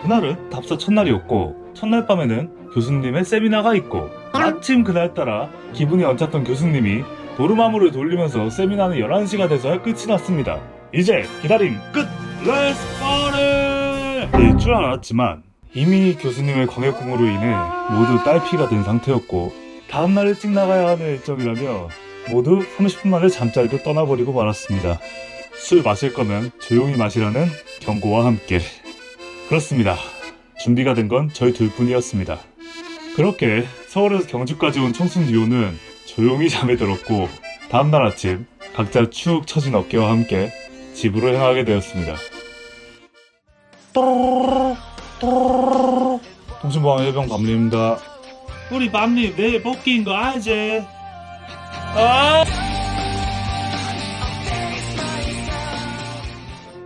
그날은 답사 첫날이었고 첫날 밤에는 교수님의 세미나가 있고 마침 그날따라 기분이 언짢던 교수님이 도르마무를 돌리면서 세미나는 11시가 돼서야 끝이 났습니다. 이제 기다림 끝! 렛츠 파티! 일 줄 알았지만 이미 교수님의 광역공으로 인해 모두 딸피가 된 상태였고 다음날 일찍 나가야 하는 일정이라며 모두 30분 만에 잠자리로 떠나버리고 말았습니다. 술 마실 거면 조용히 마시라는 경고와 함께. 그렇습니다. 준비가 된 건 저희 둘뿐이었습니다. 그렇게 서울에서 경주까지 온 청순 듀오는 조용히 잠에 들었고 다음날 아침 각자 축 처진 어깨와 함께 집으로 향하게 되었습니다. 통신보안 해병 밤림입니다. 우리 밤님 내일 복귀인 거 알지?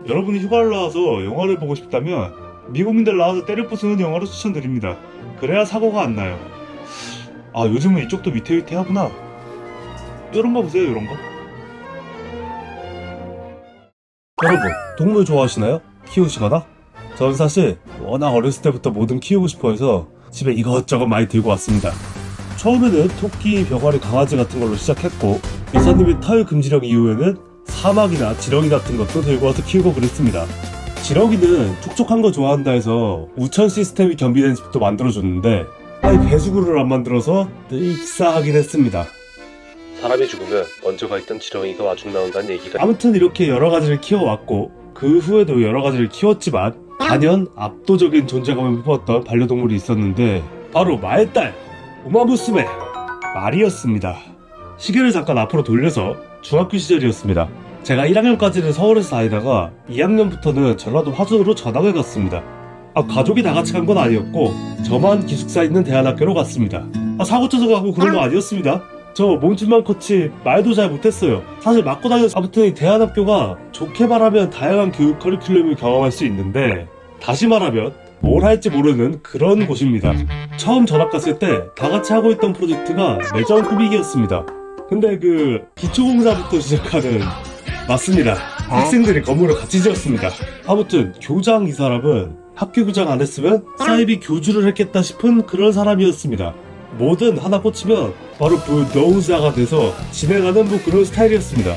여러분이 휴가를 나와서 영화를 보고 싶다면 미국인들 나와서 때려 부수는 영화를 추천드립니다. 그래야 사고가 안 나요. 아, 요즘은 이쪽도 위태위태하구나. 이런 거 보세요, 이런 거. 여러분, 동물 좋아하시나요? 키우시거나? 저는 사실 워낙 어렸을 때부터 뭐든 키우고 싶어 해서 집에 이것저것 많이 들고 왔습니다. 처음에는 토끼, 병아리, 강아지 같은 걸로 시작했고 이사님이 타율 금지령 이후에는 사막이나 지렁이 같은 것도 들고 와서 키우고 그랬습니다. 지렁이는 촉촉한 거 좋아한다 해서 우천 시스템이 겸비된 집도 만들어줬는데 배수구를 안 만들어서 늙사하긴 했습니다. 사람이 죽으면 먼저 가 있던 지렁이가 와죽 나온다는 얘기가. 아무튼 이렇게 여러 가지를 키워왔고 그 후에도 여러 가지를 키웠지만 단연 압도적인 존재감을 뿜었던 반려동물이 있었는데 바로 말딸 우마무스메 말이었습니다. 시계를 잠깐 앞으로 돌려서 중학교 시절이었습니다. 제가 1학년까지는 서울에서 다니다가 2학년부터는 전라도 화순으로 전학을 갔습니다. 가족이 다 같이 간 건 아니었고 저만 기숙사 있는 대안학교로 갔습니다. 사고 쳐서 가고 그런 거 아니었습니다. 저 몸집만 컸지 말도 잘 못했어요. 사실 맞고 다녀서. 아무튼 이 대안학교가 좋게 말하면 다양한 교육 커리큘럼을 경험할 수 있는데 다시 말하면 뭘 할지 모르는 그런 곳입니다. 처음 전학 갔을 때 다 같이 하고 있던 프로젝트가 매점 꾸미기였습니다. 근데 그 기초공사부터 시작하는 맞습니다. 학생들이 건물을 같이 지었습니다. 아무튼 교장 이 사람은 학교 교장 안 했으면 사이비 교주를 했겠다 싶은 그런 사람이었습니다. 뭐든 하나 꽂히면 바로 불도우자가 돼서 진행하는 그런 스타일이었습니다.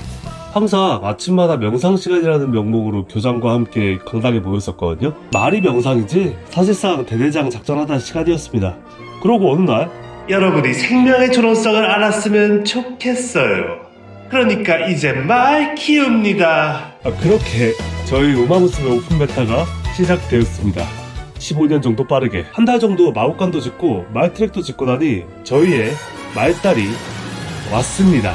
항상 아침마다 명상 시간이라는 명목으로 교장과 함께 강당에 모였었거든요. 말이 명상이지 사실상 대대장 작전하던 시간이었습니다. 그러고 어느 날 여러분이 생명의 존엄성을 알았으면 좋겠어요. 그러니까 이제 말 키웁니다. 그렇게 저희 우마무스메 오픈 베타가 시작되었습니다. 15년 정도 빠르게 한 달 정도 마법관도 짓고 말트랙도 짓고 나니 저희의 말딸이 왔습니다.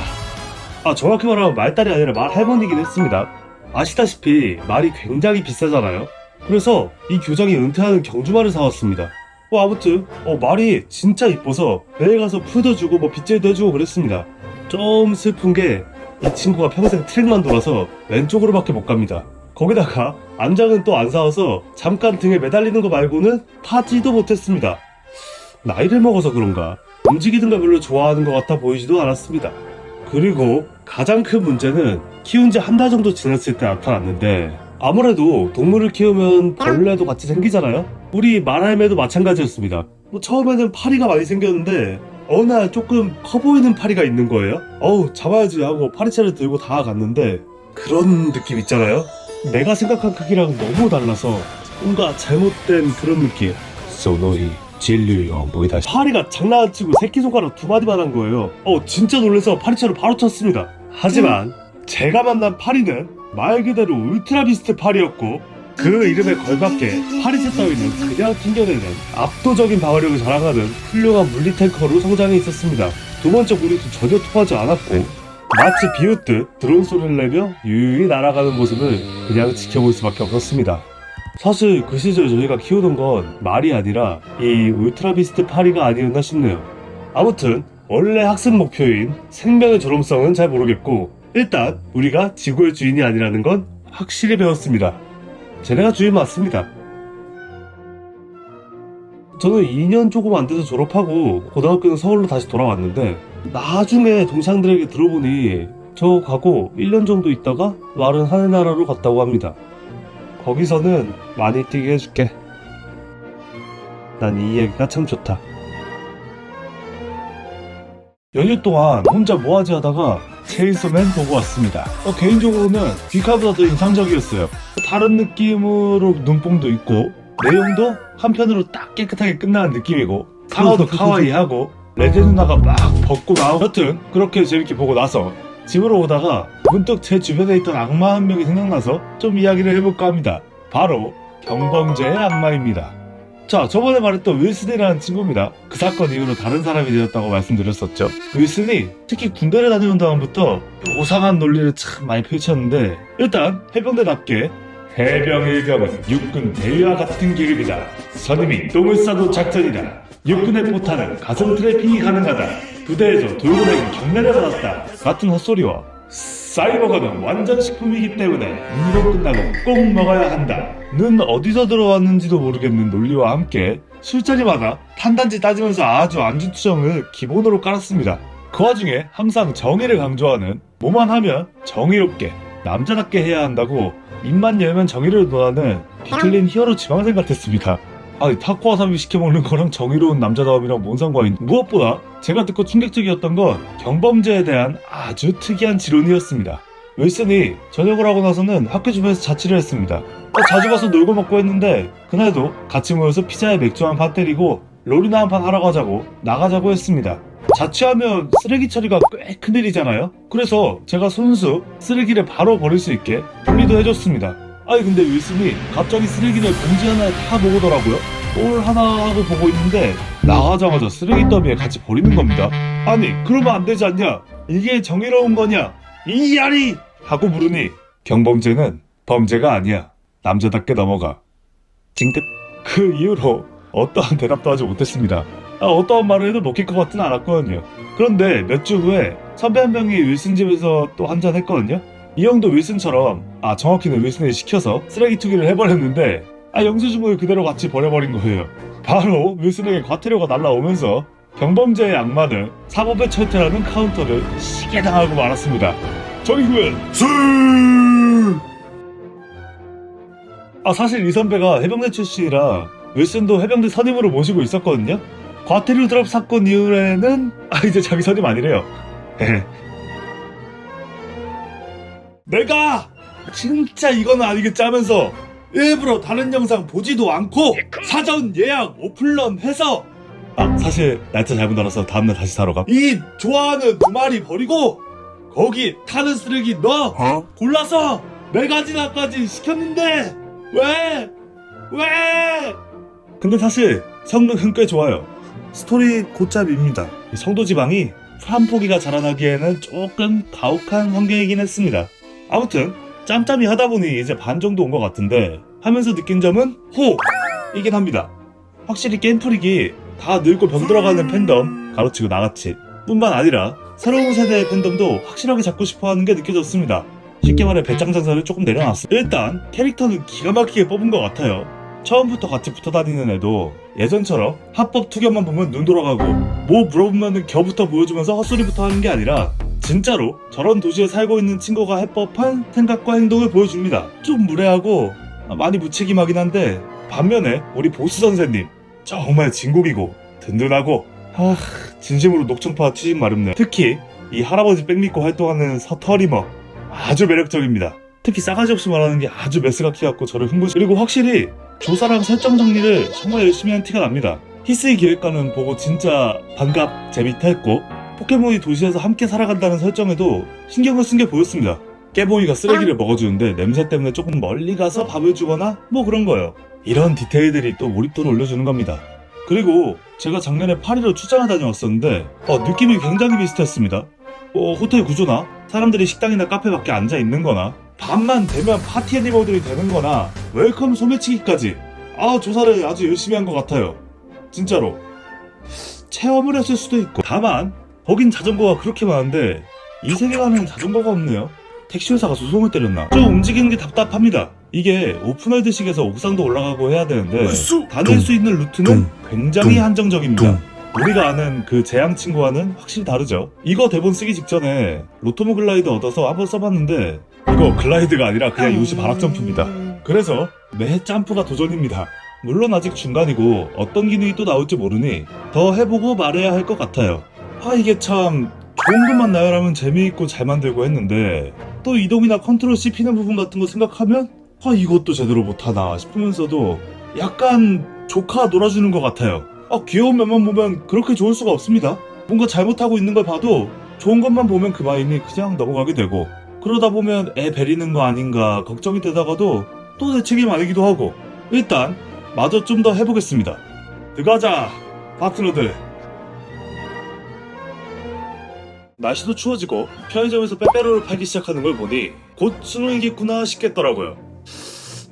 정확히 말하면 말딸이 아니라 말할머니긴 했습니다. 아시다시피 말이 굉장히 비싸잖아요. 그래서 이 교장이 은퇴하는 경주말을 사왔습니다. 아무튼 말이 진짜 이뻐서 매일 가서 풀도 주고 빗질도 해주고 그랬습니다. 좀 슬픈 게 이 친구가 평생 트랙만 돌아서 왼쪽으로밖에 못 갑니다. 거기다가 안장은 또 안 사와서 잠깐 등에 매달리는 거 말고는 타지도 못했습니다. 나이를 먹어서 그런가 움직이는 걸 별로 좋아하는 것 같아 보이지도 않았습니다. 그리고 가장 큰 문제는 키운 지 한 달 정도 지났을 때 나타났는데 아무래도 동물을 키우면 벌레도 같이 생기잖아요? 우리 말할매도 마찬가지였습니다. 처음에는 파리가 많이 생겼는데 어느 날 조금 커 보이는 파리가 있는 거예요. 잡아야지 하고 파리채를 들고 다가갔는데 그런 느낌 있잖아요? 내가 생각한 크기랑 너무 달라서 뭔가 잘못된 그런 느낌. 소노이 진류용 보이다. 파리가 장난 안 치고 새끼손가락 2마디만 한 거예요. 진짜 놀라서 파리채로 바로 쳤습니다. 하지만 제가 만난 파리는 말 그대로 울트라 비스트 파리였고 그 이름에 걸맞게 파리채 따위는 그냥 튕겨내는 압도적인 방어력을 자랑하는 훌륭한 물리탱커로 성장해 있었습니다. 두 번째 무리도 전혀 통하지 않았고 마치 비웃듯 드론 소리를 내며 유유히 날아가는 모습을 그냥 지켜볼 수밖에 없었습니다. 사실 그 시절 저희가 키우던 건 말이 아니라 이 울트라 비스트 파리가 아니었나 싶네요. 아무튼 원래 학습 목표인 생명의 존엄성은 잘 모르겠고 일단 우리가 지구의 주인이 아니라는 건 확실히 배웠습니다. 쟤네가 주인 맞습니다. 저는 2년 조금 안 돼서 졸업하고 고등학교는 서울로 다시 돌아왔는데 나중에 동창들에게 들어보니 저 가고 1년 정도 있다가 말은 하늘나라로 갔다고 합니다. 거기서는 많이 뛰게 해줄게. 난 이 이야기가 참 좋다. 연휴 동안 혼자 뭐하지 하다가 체인소맨 보고 왔습니다. 개인적으로는 귀카보다 더 인상적이었어요. 다른 느낌으로 눈뽕도 있고 내용도 한편으로 딱 깨끗하게 끝나는 느낌이고 상어도 카와이하고 레드 누나가 막 벗고 나오고 여튼 그렇게 재밌게 보고 나서 집으로 오다가 문득 제 주변에 있던 악마 한 명이 생각나서 좀 이야기를 해볼까 합니다. 바로 경범죄의 악마입니다. 자, 저번에 말했던 윌슨이라는 친구입니다. 그 사건 이후로 다른 사람이 되었다고 말씀드렸었죠. 윌슨이 특히 군대를 다니는 다음부터 요상한 논리를 참 많이 펼쳤는데, 일단 해병대답게 해병일병은 육군 대위와 같은 계급이다. 선임이 똥을 싸도 작전이다. 육군의 포탄은 가슴 트래핑이 가능하다. 부대에서 돌고래에게 경례를 받았다. 같은 헛소리와 사이버거는 완전 식품이기 때문에 운동 끝나고 꼭 먹어야 한다. 는 어디서 들어왔는지도 모르겠는 논리와 함께 술자리마다 탄단지 따지면서 아주 안주투정을 기본으로 깔았습니다. 그 와중에 항상 정의를 강조하는 뭐만 하면 정의롭게 남자답게 해야 한다고 입만 열면 정의를 논하는 비틀린 히어로 지망생 같았습니다. 아니 타코와사비 시켜먹는 거랑 정의로운 남자다움이랑 뭔 상관이. 무엇보다 제가 듣고 충격적이었던 건 경범죄에 대한 아주 특이한 지론이었습니다. 윌슨이 저녁을 하고 나서는 학교 주변에서 자취를 했습니다. 자주 가서 놀고 먹고 했는데 그날도 같이 모여서 피자에 맥주 한 판 때리고 롤이나 한 판 하러 가자고 나가자고 했습니다. 자취하면 쓰레기 처리가 꽤 큰일이잖아요. 그래서 제가 손수 쓰레기를 바로 버릴 수 있게 분리도 해줬습니다. 아니 근데 윌슨이 갑자기 쓰레기를 봉지 하나에 다 모으더라고요. 뭘 하나 하고 보고 있는데 나가자마자 쓰레기 더미에 같이 버리는 겁니다. 아니 그러면 안 되지 않냐? 이게 정의로운 거냐? 이 야리! 하고 물으니 경범죄는 범죄가 아니야. 남자답게 넘어가. 징긋. 그 이후로 어떠한 대답도 하지 못했습니다. 어떠한 말을 해도 먹힐 것 같지는 않았거든요. 그런데 몇 주 후에 선배 한 명이 윌슨 집에서 또 한잔 했거든요. 이 형도 윌슨처럼 정확히는 윌슨이 시켜서 쓰레기 투기를 해버렸는데 영수증을 그대로 같이 버려버린 거예요. 바로 윌슨에게 과태료가 날라오면서 경범죄의 악마는 사법의 철퇴라는 카운터를 시게 당하고 말았습니다. 정의구현 술! 사실 이 선배가 해병대 출신이라 윌슨도 해병대 선임으로 모시고 있었거든요. 과태료 드랍 사건 이후에는 이제 자기 선임 아니래요. 내가 진짜 이건 아니겠지 하면서 일부러 다른 영상 보지도 않고 사전 예약 오픈런 해서 사실 날짜 잘못 알아서 다음날 다시 사러 가. 이 좋아하는 두 마리 버리고 거기 타는 쓰레기 너 골라서 4가지나까지 시켰는데 왜? 근데 사실 성능은 꽤 좋아요. 스토리 곧잡입니다. 성도지방이 프란포기가 자라나기에는 조금 가혹한 환경이긴 했습니다. 아무튼 짬짬이 하다보니 이제 반 정도 온 것 같은데 하면서 느낀 점은 이긴 합니다. 확실히 게임프릭이 다 늙고 병들어가는 팬덤 가로치고 나같이 뿐만 아니라 새로운 세대의 팬덤도 확실하게 잡고 싶어하는 게 느껴졌습니다. 쉽게 말해 배짱 장사를 조금 내려놨어. 일단 캐릭터는 기가 막히게 뽑은 것 같아요. 처음부터 같이 붙어다니는 애도 예전처럼 합법 투견만 보면 눈 돌아가고 뭐 물어보면 겨부터 보여주면서 헛소리부터 하는 게 아니라 진짜로 저런 도시에 살고 있는 친구가 해법한 생각과 행동을 보여줍니다. 좀 무례하고 많이 무책임하긴 한데 반면에 우리 보스 선생님 정말 진국이고 든든하고 진심으로 녹청파 취직 마렵네. 특히 이 할아버지 백 믿고 활동하는 서터리머 아주 매력적입니다. 특히 싸가지 없이 말하는 게 아주 메스가 키갖고 저를 그리고 확실히 조사랑 설정 정리를 정말 열심히 한 티가 납니다. 히스의 기획관은 보고 진짜 반갑 재밌다 했고 포켓몬이 도시에서 함께 살아간다는 설정에도 신경을 쓴 게 보였습니다. 깨보이가 쓰레기를 먹어주는데 냄새 때문에 조금 멀리 가서 밥을 주거나 뭐 그런 거예요. 이런 디테일들이 또 몰입도를 올려주는 겁니다. 그리고 제가 작년에 파리로 출장을 다녀왔었는데 느낌이 굉장히 비슷했습니다. 호텔 구조나 사람들이 식당이나 카페 밖에 앉아있는 거나 밤만 되면 파티 애니멀들이 되는 거나 웰컴 소매치기까지 조사를 아주 열심히 한 것 같아요. 진짜로 체험을 했을 수도 있고 다만 거긴 자전거가 그렇게 많은데 이 세계관은 자전거가 없네요. 택시회사가 소송을 때렸나? 좀 움직이는 게 답답합니다. 이게 오픈월드식에서 옥상도 올라가고 해야 되는데 다닐 수 있는 루트는 굉장히 한정적입니다. 우리가 아는 그 재앙 친구와는 확실히 다르죠. 이거 대본 쓰기 직전에 로토모 글라이드 얻어서 한번 써봤는데 이거 글라이드가 아니라 그냥 요시 바락 점프입니다. 그래서 매 점프가 도전입니다. 물론 아직 중간이고 어떤 기능이 또 나올지 모르니 더 해보고 말해야 할 것 같아요. 이게 참 좋은 것만 나열하면 재미있고 잘 만들고 했는데 또 이동이나 컨트롤 씹히는 부분 같은 거 생각하면 이것도 제대로 못하나 싶으면서도 약간 조카 놀아주는 것 같아요. 귀여운 면만 보면 그렇게 좋을 수가 없습니다. 뭔가 잘못하고 있는 걸 봐도 좋은 것만 보면 그만이니 그냥 넘어가게 되고 그러다 보면 애 베리는 거 아닌가 걱정이 되다가도 또 내 책임 아니기도 하고 일단 마저 좀 더 해보겠습니다. 들어가자, 파트너들. 날씨도 추워지고 편의점에서 빼빼로를 팔기 시작하는 걸 보니 곧 수능이겠구나 싶겠더라고요.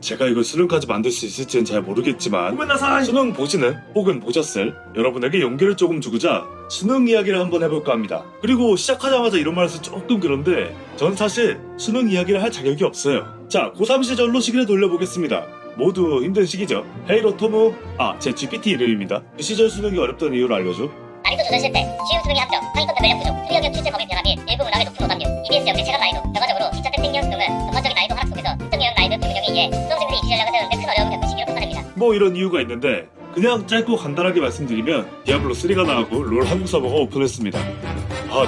제가 이걸 수능까지 만들 수 있을지는 잘 모르겠지만 수능 보시는 혹은 보셨을 여러분에게 용기를 조금 주고자 수능 이야기를 한번 해볼까 합니다. 그리고 시작하자마자 이런 말해서 조금 그런데 전 사실 수능 이야기를 할 자격이 없어요. 자, 고3 시절로 시기를 돌려보겠습니다. 모두 힘든 시기죠. 헤이로 토무, 제 GPT 이름입니다. 그 시절 수능이 어렵던 이유를 알려줘. 난이도 조절 실패, 쉬운 수능의 합격, 상위권 변별력 부족, 트리 영역 출제 범위 변화 및 일부 문항의 높은 오답률, EBS 영재 체감 난이도. 결과적으로 2차 때 생기는 수능은 전반적인 난이도 하락 속에서 특정 유형 난이도 불문형에 의해 수험생들이 입시 전략을 세우는데 큰 어려움을 겪은 시기로 평가됩니다. 뭐 이런 이유가 있는데 그냥 짧고 간단하게 말씀드리면 디아블로3가 나오고 롤 한국 서버가 오픈했습니다.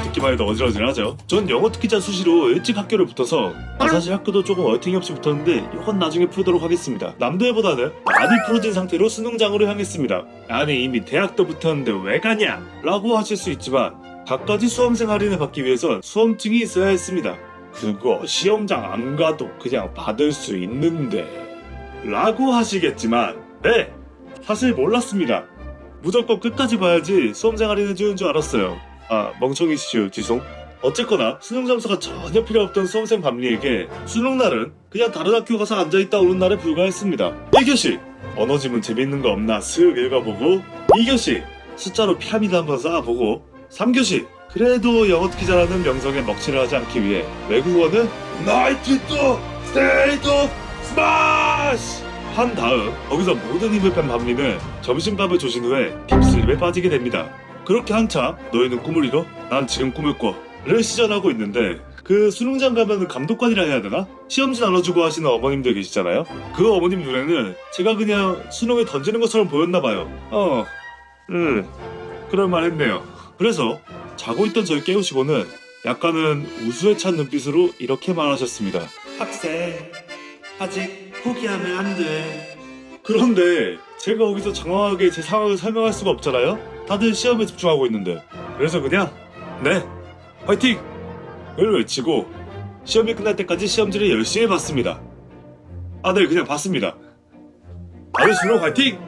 듣기만 해도 어지러지하죠. 전 영어 특기자 수시로 일찍 학교를 붙어서 사실 학교도 조금 얼탱이 없이 붙었는데 이건 나중에 풀도록 하겠습니다. 남들보다는 많이 풀어진 상태로 수능장으로 향했습니다. 아니 이미 대학도 붙었는데 왜 가냐? 라고 하실 수 있지만 갖가지 수험생 할인을 받기 위해선 수험증이 있어야 했습니다. 그거 시험장 안 가도 그냥 받을 수 있는데 라고 하시겠지만 네! 사실 몰랐습니다. 무조건 끝까지 봐야지 수험생 할인을 주는 줄 알았어요. 멍청이시죠, 지송. 어쨌거나 수능 점수가 전혀 필요 없던 수험생 밤리에게 수능날은 그냥 다른 학교 가서 앉아있다 오는 날에 불과했습니다. 1교시 언어 지문 재밌는 거 없나 슥 읽어보고, 2교시 숫자로 피라미드 한번 쌓아보고, 3교시 그래도 영어 특기 잘하는 명성에 먹칠을 하지 않기 위해 외국어는 나이트 또 스테이트 오브 스마시 한 다음 거기서 모든 힘을 뺀 밤리는 점심밥을 조신 후에 딥슬립에 빠지게 됩니다. 그렇게 한참 너희는 꿈을 이뤄? 난 지금 꿈을 꿔를 시전하고 있는데 그 수능장 가면은 감독관이라 해야 되나? 시험지 나눠주고 하시는 어머님들 계시잖아요? 그 어머님 눈에는 제가 그냥 수능에 던지는 것처럼 보였나봐요. 그럴만 했네요. 그래서 자고 있던 저를 깨우시고는 약간은 우수에 찬 눈빛으로 이렇게 말하셨습니다. 학생, 아직 포기하면 안 돼. 그런데 제가 거기서 장황하게 제 상황을 설명할 수가 없잖아요? 다들 시험에 집중하고 있는데. 그래서 그냥 네, 화이팅! 을 외치고 시험이 끝날 때까지 시험지를 열심히 봤습니다. 네, 그냥 봤습니다. 다들 수능 화이팅!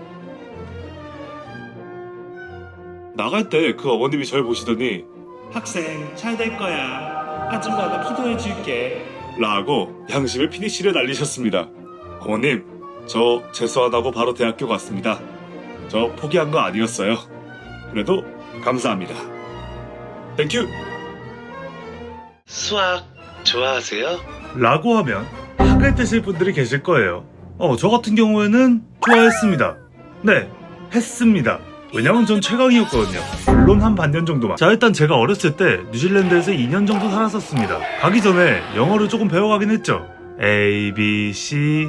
나갈 때 그 어머님이 절 보시더니 학생 잘 될 거야. 아줌마가 기도해 줄게. 라고 양심의 피니쉬를 날리셨습니다. 어머님, 저 재수하다고 바로 대학교 갔습니다. 저 포기한 거 아니었어요. 그래도 감사합니다. 땡큐! 수학 좋아하세요? 라고 하면 학을 뜨실 분들이 계실 거예요. 저 같은 경우에는 좋아했습니다. 네, 했습니다. 왜냐면 전 최강이었거든요. 물론 한 반년 정도만. 자, 일단 제가 어렸을 때 뉴질랜드에서 2년 정도 살았었습니다. 가기 전에 영어를 조금 배워가긴 했죠. A, B, C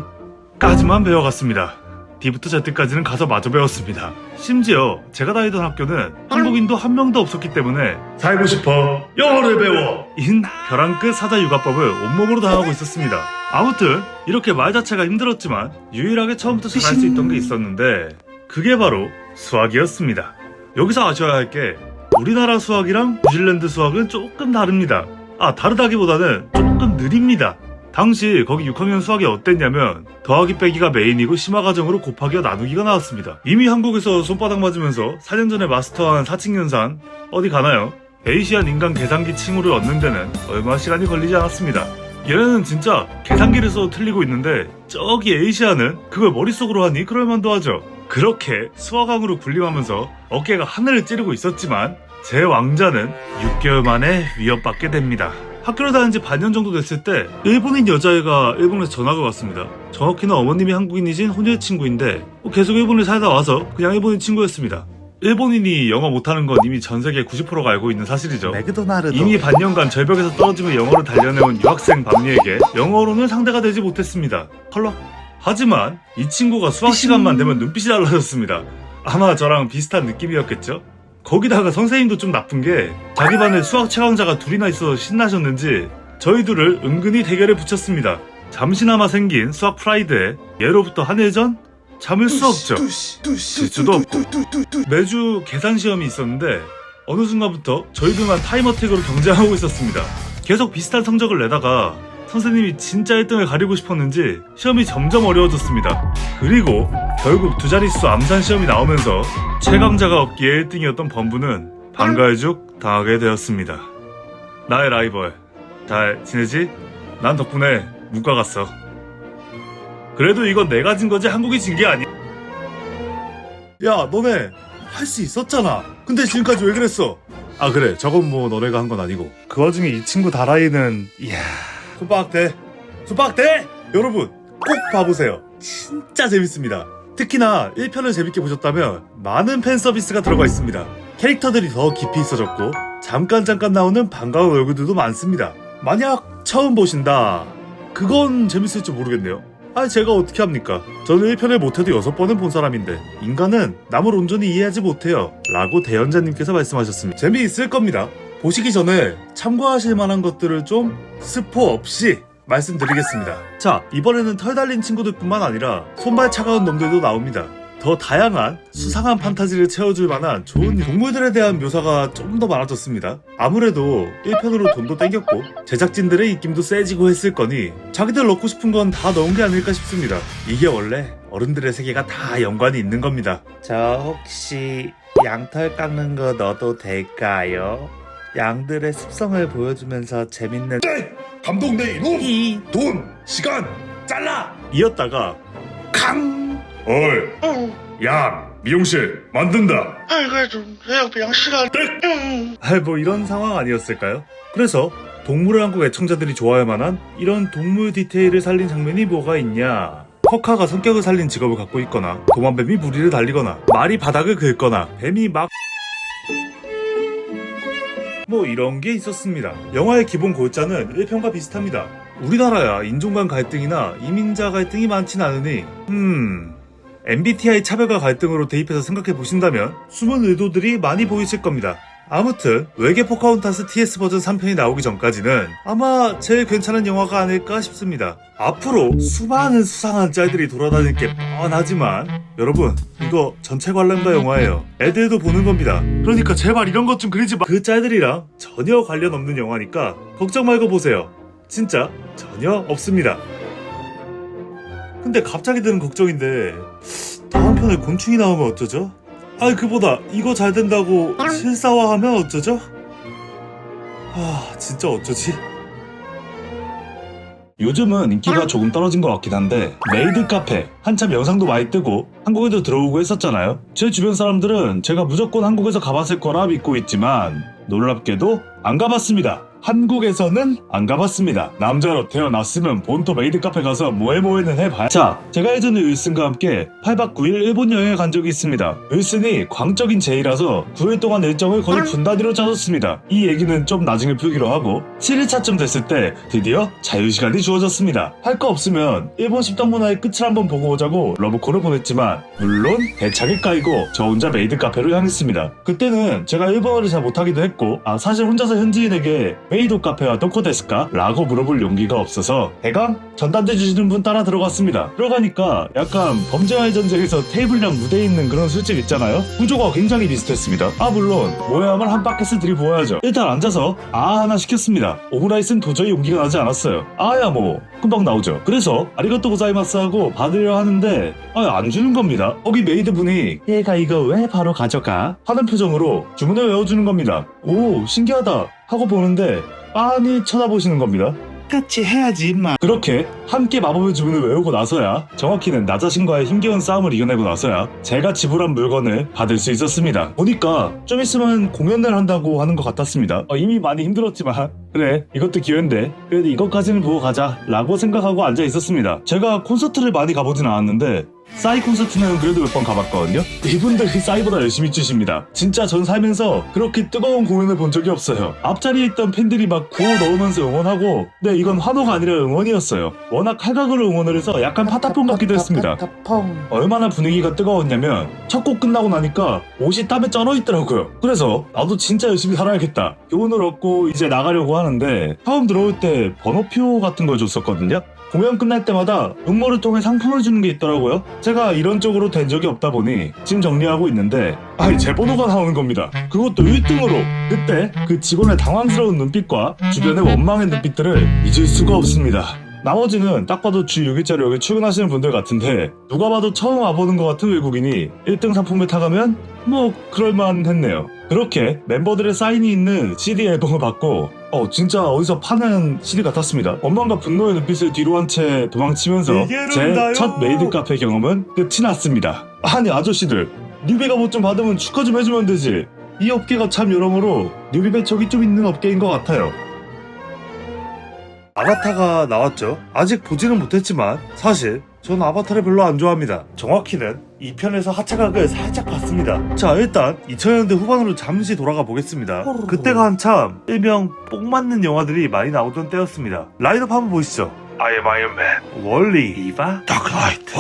까지만 배워갔습니다. D부터 Z까지는 가서 마저 배웠습니다. 심지어 제가 다니던 학교는 한국인도 한 명도 없었기 때문에 살고 싶어 영어를 배워! 인 벼랑끝 사자육아법을 온몸으로 당하고 있었습니다. 아무튼 이렇게 말 자체가 힘들었지만 유일하게 처음부터 잘할 수 있던 게 있었는데 그게 바로 수학이었습니다. 여기서 아셔야 할 게 우리나라 수학이랑 뉴질랜드 수학은 조금 다릅니다. 다르다기보다는 조금 느립니다. 당시 거기 6학년 수학이 어땠냐면 더하기 빼기가 메인이고 심화 과정으로 곱하기와 나누기가 나왔습니다. 이미 한국에서 손바닥 맞으면서 4년 전에 마스터한 사칙연산 어디 가나요? 에이시안 인간 계산기 칭호를 얻는 데는 얼마 시간이 걸리지 않았습니다. 얘네는 진짜 계산기를 써도 틀리고 있는데 저기 에이시아는 그걸 머릿속으로 하니 그럴만도 하죠. 그렇게 수학왕으로 군림하면서 어깨가 하늘을 찌르고 있었지만 제 왕자는 6개월 만에 위협받게 됩니다. 학교를 다닌 지 반년 정도 됐을 때 일본인 여자애가 일본에서 전학을 왔습니다. 정확히는 어머님이 한국인이신 혼혈 친구인데 계속 일본에 살다 와서 그냥 일본인 친구였습니다. 일본인이 영어 못하는 건 이미 전세계 90%가 알고 있는 사실이죠. 맥도나르도 이미 반년간 절벽에서 떨어지며 영어를 달려내온 유학생 밤리에게 영어로는 상대가 되지 못했습니다. 컬러? 하지만 이 친구가 수학 시간만 되면 눈빛이 달라졌습니다. 아마 저랑 비슷한 느낌이었겠죠? 거기다가 선생님도 좀 나쁜 게 자기 반에 수학 최강자가 둘이나 있어서 신나셨는지 저희 둘을 은근히 대결에 붙였습니다. 잠시나마 생긴 수학 프라이드에 예로부터 한 일 전 참을 수 없죠. 질수도 없고 매주 계산 시험이 있었는데 어느 순간부터 저희 둘만 타임어택으로 경쟁하고 있었습니다. 계속 비슷한 성적을 내다가 선생님이 진짜 1등을 가리고 싶었는지 시험이 점점 어려워졌습니다. 그리고 결국 두 자릿수 암산 시험이 나오면서 최강자가 없기에 1등이었던 범부는 방가해죽 당하게 되었습니다. 나의 라이벌, 잘 지내지? 난 덕분에 문과 갔어. 그래도 이건 내가 진 거지 한국이 진 게 아니야. 야, 너네 할 수 있었잖아. 근데 지금까지 왜 그랬어? 아, 그래, 저건 뭐 너네가 한 건 아니고. 그 와중에 이 친구 다라이는, 이야, 수박대 여러분 꼭 봐보세요. 진짜 재밌습니다. 특히나 1편을 재밌게 보셨다면 많은 팬 서비스가 들어가 있습니다. 캐릭터들이 더 깊이 있어졌고 잠깐 나오는 반가운 얼굴들도 많습니다. 만약 처음 보신다, 그건 재밌을지 모르겠네요. 제가 어떻게 합니까? 저는 1편을 못해도 6번은 본 사람인데 인간은 남을 온전히 이해하지 못해요 라고 대연자님께서 말씀하셨습니다. 재미있을 겁니다. 보시기 전에 참고하실 만한 것들을 좀 스포 없이 말씀드리겠습니다. 자, 이번에는 털 달린 친구들뿐만 아니라 손발 차가운 놈들도 나옵니다. 더 다양한 수상한 판타지를 채워줄 만한 좋은 동물들에 대한 묘사가 좀 더 많아졌습니다. 아무래도 1편으로 돈도 땡겼고 제작진들의 입김도 세지고 했을 거니 자기들 넣고 싶은 건 다 넣은 게 아닐까 싶습니다. 이게 원래 어른들의 세계가 다 연관이 있는 겁니다. 저 혹시 양털 깎는 거 넣어도 될까요? 양들의 습성을 보여주면서 재밌는 감독 내 이놈! 돈! 시간! 잘라! 이었다가 캉! 어이! 야! 미용실 만든다! 그래도 그냥 시간. 뭐 이런 상황 아니었을까요? 그래서 동물을 한국 애청자들이 좋아할 만한 이런 동물 디테일을 살린 장면이 뭐가 있냐? 커카가 성격을 살린 직업을 갖고 있거나 도마뱀이 무리를 달리거나 말이 바닥을 긁거나 뱀이 막 뭐 이런 게 있었습니다. 영화의 기본 골자는 1편과 비슷합니다. 우리나라야 인종 간 갈등이나 이민자 갈등이 많진 않으니 MBTI 차별과 갈등으로 대입해서 생각해 보신다면 숨은 의도들이 많이 보이실 겁니다. 아무튼 외계 포카혼타스 TS 버전 3편이 나오기 전까지는 아마 제일 괜찮은 영화가 아닐까 싶습니다. 앞으로 수많은 수상한 짤들이 돌아다닐 게 뻔하지만 여러분, 이거 전체 관람가 영화예요. 애들도 보는 겁니다. 그러니까 제발 이런 것 좀 그리지 마. 그 짤들이랑 전혀 관련 없는 영화니까 걱정 말고 보세요. 진짜 전혀 없습니다. 근데 갑자기 드는 걱정인데 다음 편에 곤충이 나오면 어쩌죠? 그보다 이거 잘 된다고 실사화하면 어쩌죠? 진짜 어쩌지? 요즘은 인기가 조금 떨어진 것 같긴 한데 메이드 카페 한참 영상도 많이 뜨고 한국에도 들어오고 했었잖아요. 제 주변 사람들은 제가 무조건 한국에서 가봤을 거라 믿고 있지만 놀랍게도 안 가봤습니다. 한국에서는 안 가봤습니다. 남자로 태어났으면 본토 메이드 카페 가서 뭐해는 해봐야. 자, 제가 예전에 윌슨과 함께 8박 9일 일본 여행을 간 적이 있습니다. 윌슨이 광적인 제이라서 9일 동안 일정을 거의 분 단위로 짜줬습니다. 이 얘기는 좀 나중에 풀기로 하고 7일차쯤 됐을 때 드디어 자유시간이 주어졌습니다. 할 거 없으면 일본 식당 문화의 끝을 한번 보고 오자고 러브콜을 보냈지만 물론 대차게 까이고 저 혼자 메이드 카페로 향했습니다. 그때는 제가 일본어를 잘 못하기도 했고 사실 혼자서 현지인에게 메이도 카페와 도코 데스까? 라고 물어볼 용기가 없어서 대강 전단지 주시는 분 따라 들어갔습니다. 들어가니까 약간 범죄와의 전쟁에서 테이블이랑 무대에 있는 그런 술집 있잖아요? 구조가 굉장히 비슷했습니다. 물론 모야만 한 바켓을 들이부어야죠. 일단 앉아서 하나 시켰습니다. 오므라이스는 도저히 용기가 나지 않았어요. 뭐 금방 나오죠. 그래서 아리가또 고자이마스 하고 받으려 하는데 안 주는 겁니다. 거기 메이드분이 얘가 이거 왜 바로 가져가? 하는 표정으로 주문을 외워주는 겁니다. 오, 신기하다 하고 보는데 빤히 쳐다보시는 겁니다. 같이 해야지 임마. 그렇게 함께 마법의 주문을 외우고 나서야, 정확히는 나 자신과의 힘겨운 싸움을 이겨내고 나서야 제가 지불한 물건을 받을 수 있었습니다. 보니까 좀 있으면 공연을 한다고 하는 것 같았습니다. 이미 많이 힘들었지만 그래, 이것도 기회인데 그래도 이것까지는 보고 가자 라고 생각하고 앉아 있었습니다. 제가 콘서트를 많이 가보진 않았는데 싸이 콘서트는 그래도 몇 번 가봤거든요. 이분들이 싸이보다 열심히 추십니다. 진짜 전 살면서 그렇게 뜨거운 공연을 본 적이 없어요. 앞자리에 있던 팬들이 막 구호 넣으면서 응원하고, 네, 이건 환호가 아니라 응원이었어요. 워낙 칼각으로 응원을 해서 약간 파타퐁 같기도 했습니다. 얼마나 분위기가 뜨거웠냐면 첫 곡 끝나고 나니까 옷이 땀에 쩔어 있더라고요. 그래서 나도 진짜 열심히 살아야겠다, 교훈을 얻고 이제 나가려고 하는데 처음 들어올 때 번호표 같은 걸 줬었거든요. 공연 끝날 때마다 음모를 통해 상품을 주는 게 있더라고요. 제가 이런 쪽으로 된 적이 없다 보니 지금 정리하고 있는데 제 번호가 나오는 겁니다. 그것도 1등으로. 그때 그 직원의 당황스러운 눈빛과 주변의 원망의 눈빛들을 잊을 수가 없습니다. 나머지는 딱 봐도 주 6일짜리 여기 출근하시는 분들 같은데 누가 봐도 처음 와보는 것 같은 외국인이 1등 상품을 타가면 뭐 그럴만했네요. 그렇게 멤버들의 사인이 있는 CD 앨범을 받고 진짜 어디서 파는 CD 같았습니다. 원망과 분노의 눈빛을 뒤로 한 채 도망치면서 제 첫 메이드 카페 경험은 끝이 났습니다. 아니 아저씨들, 뉴비가 뭐 좀 받으면 축하 좀 해주면 되지. 이 업계가 참 여러모로 뉴비 배척이 좀 있는 업계인 것 같아요. 아바타가 나왔죠. 아직 보지는 못했지만 사실 전 아바타를 별로 안 좋아합니다. 정확히는 2편에서 하차각을 살짝 봤습니다. 자, 일단 2000년대 후반으로 잠시 돌아가 보겠습니다. 그때가 한참 일명 뽕 맞는 영화들이 많이 나오던 때였습니다. 라인업 한번 보시죠. I am Iron Man. 월리, 이바, 다크나이트.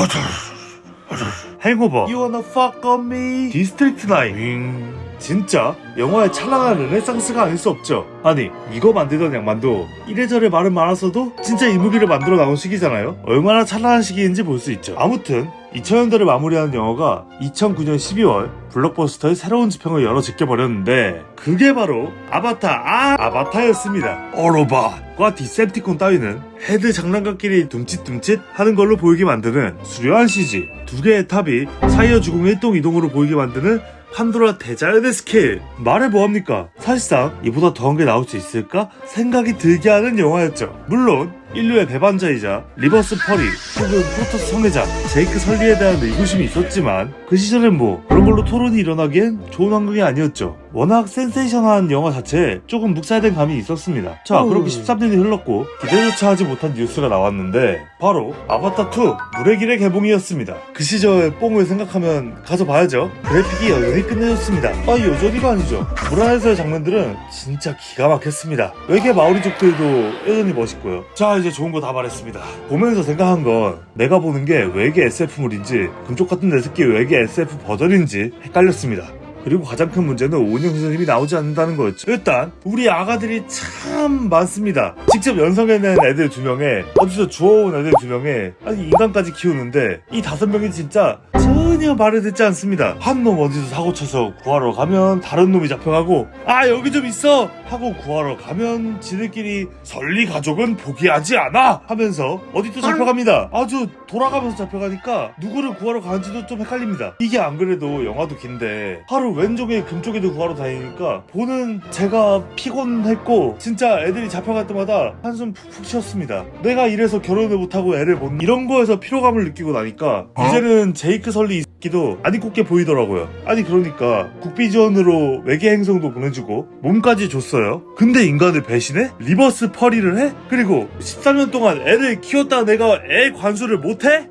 행오버, You wanna fuck on me, 디스트릭트 9. 진짜 영화의 찬란한 르네상스가 아닐 수 없죠. 아니, 이거 만들던 양반도 이래저래 말은 많았어도 진짜 이 무기를 만들어 나온 시기잖아요. 얼마나 찬란한 시기인지 볼 수 있죠. 아무튼 2000년대를 마무리하는 영화가 2009년 12월 블록버스터의 새로운 지평을 열어 제껴버렸는데 그게 바로 아바타였습니다. 오로바과 디셉티콘 따위는 헤드 장난감끼리 둠칫둠칫 하는 걸로 보이게 만드는 수려한 CG, 두 개의 탑이 사이어 주공 1동 2동으로 보이게 만드는 판도라 대자연의 스케일. 말해 뭐합니까? 사실상 이보다 더한 게 나올 수 있을까? 생각이 들게 하는 영화였죠. 물론 인류의 배반자이자 리버스 펄이 혹은 프로토스 성애자 제이크 설리에 대한 의구심이 있었지만 그 시절엔 뭐 그런 걸로 토론이 일어나기엔 좋은 환경이 아니었죠. 워낙 센세이션한 영화 자체에 조금 묵살된 감이 있었습니다. 자, 그렇게 13년이 흘렀고 기대조차 하지 못한 뉴스가 나왔는데 바로 아바타2 물의 길의 개봉이었습니다. 그 시절 뽕을 생각하면 가서 봐야죠. 그래픽이 여전히 끝내줬습니다. 여전히가 아니죠. 물 안에서의 장면들은 진짜 기가 막혔습니다. 외계 마오리족들도 여전히 멋있고요. 자, 이제 좋은 거 다 말했습니다. 보면서 생각한 건 내가 보는 게 외계 SF물인지 금쪽 같은 내 새끼 외계 SF 버전인지 헷갈렸습니다. 그리고 가장 큰 문제는 오은영 선생님이 나오지 않는다는 거였죠. 일단 우리 아가들이 참 많습니다. 직접 연성해낸 애들 2명에 어디서 주워온 애들 2명에 아니 인간까지 키우는데 이 5명이 진짜 전혀 말을 듣지 않습니다. 한 놈 어디서 사고쳐서 구하러 가면 다른 놈이 잡혀가고 여기 좀 있어 하고 구하러 가면 지들끼리 설리 가족은 포기하지 않아 하면서 어디 또 잡혀갑니다. 아주 돌아가면서 잡혀가니까 누구를 구하러 가는지도 좀 헷갈립니다. 이게 안 그래도 영화도 긴데 하루 왼쪽에 금쪽에도 구하러 다니니까 보는 제가 피곤했고 진짜 애들이 잡혀갈 때마다 한숨 푹푹 쉬었습니다. 내가 이래서 결혼을 못하고 애를 못 이런 거에서 피로감을 느끼고 나니까 이제는 제이크 설리 이 새끼도 안 입고게 보이더라고요. 아니 그러니까 국비 지원으로 외계 행성도 보내주고 몸까지 줬어요. 근데 인간을 배신해? 리버스 펄이를 해? 그리고 13년 동안 애를 키웠다 내가 애 관수를 못해?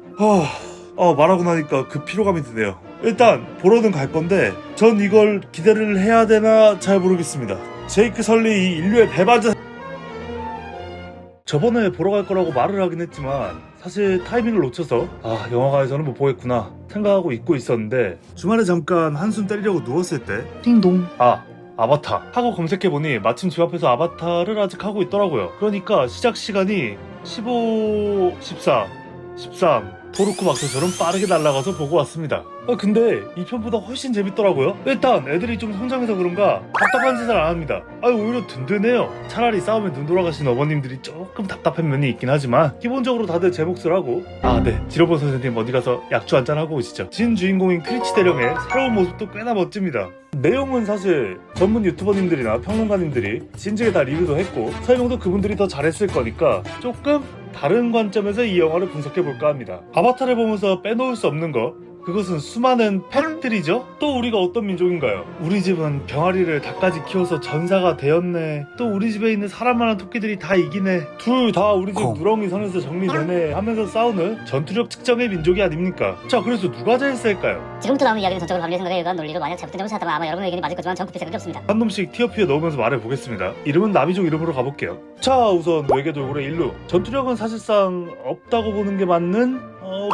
말하고 나니까 그 피로감이 드네요. 일단 보러는 갈 건데 전 이걸 기대를 해야 되나 잘 모르겠습니다. 제이크 설리 이 인류의 배반자. 저번에 보러 갈 거라고 말을 하긴 했지만 사실 타이밍을 놓쳐서 영화관에서는 못 보겠구나 생각하고 잊고 있었는데 주말에 잠깐 한숨 때리려고 누웠을 때 띵동 아바타 하고 검색해보니 마침 집 앞에서 아바타를 아직 하고 있더라고요. 그러니까 시작 시간이 15, 14, 13 토르코 막초처럼 빠르게 날아가서 보고 왔습니다. 근데 2편보다 훨씬 재밌더라고요. 일단 애들이 좀 성장해서 그런가 답답한 짓을 안 합니다. 오히려 든든해요. 차라리 싸우면 눈 돌아가신 어머님들이 조금 답답한 면이 있긴 하지만 기본적으로 다들 제 몫을 하고 네, 지로본 선생님 어디 가서 약주 한잔하고 오시죠. 진 주인공인 크리치 대령의 새로운 모습도 꽤나 멋집니다. 내용은 사실 전문 유튜버님들이나 평론가님들이 진지하게 다 리뷰도 했고 설명도 그분들이 더 잘했을 거니까 조금 다른 관점에서 이 영화를 분석해볼까 합니다. 아바타를 보면서 빼놓을 수 없는 거 그것은 수많은 펫들이죠? 또 우리가 어떤 민족인가요? 우리 집은 병아리를 닭까지 키워서 전사가 되었네. 또 우리 집에 있는 사람만한 토끼들이 다 이기네. 둘 다 우리 집 누렁이 선에서 정리되네 하면서 싸우는 전투력 측정의 민족이 아닙니까? 자, 그래서 누가 제일 셀까요? 지금부터 나오는 이야기는 전적으로 합리의 생각에 의한 논리로 만약 잘못된 점을 찾다면 아마 여러분의 의견이 맞을 거지만 전 급히 생각이 없습니다. 한 놈씩 티어피에 넣으면서 말해보겠습니다. 이름은 나비족 이름으로 가볼게요. 자, 우선 외계 돌고래 인류. 전투력은 사실상 없다고 보는 게 맞는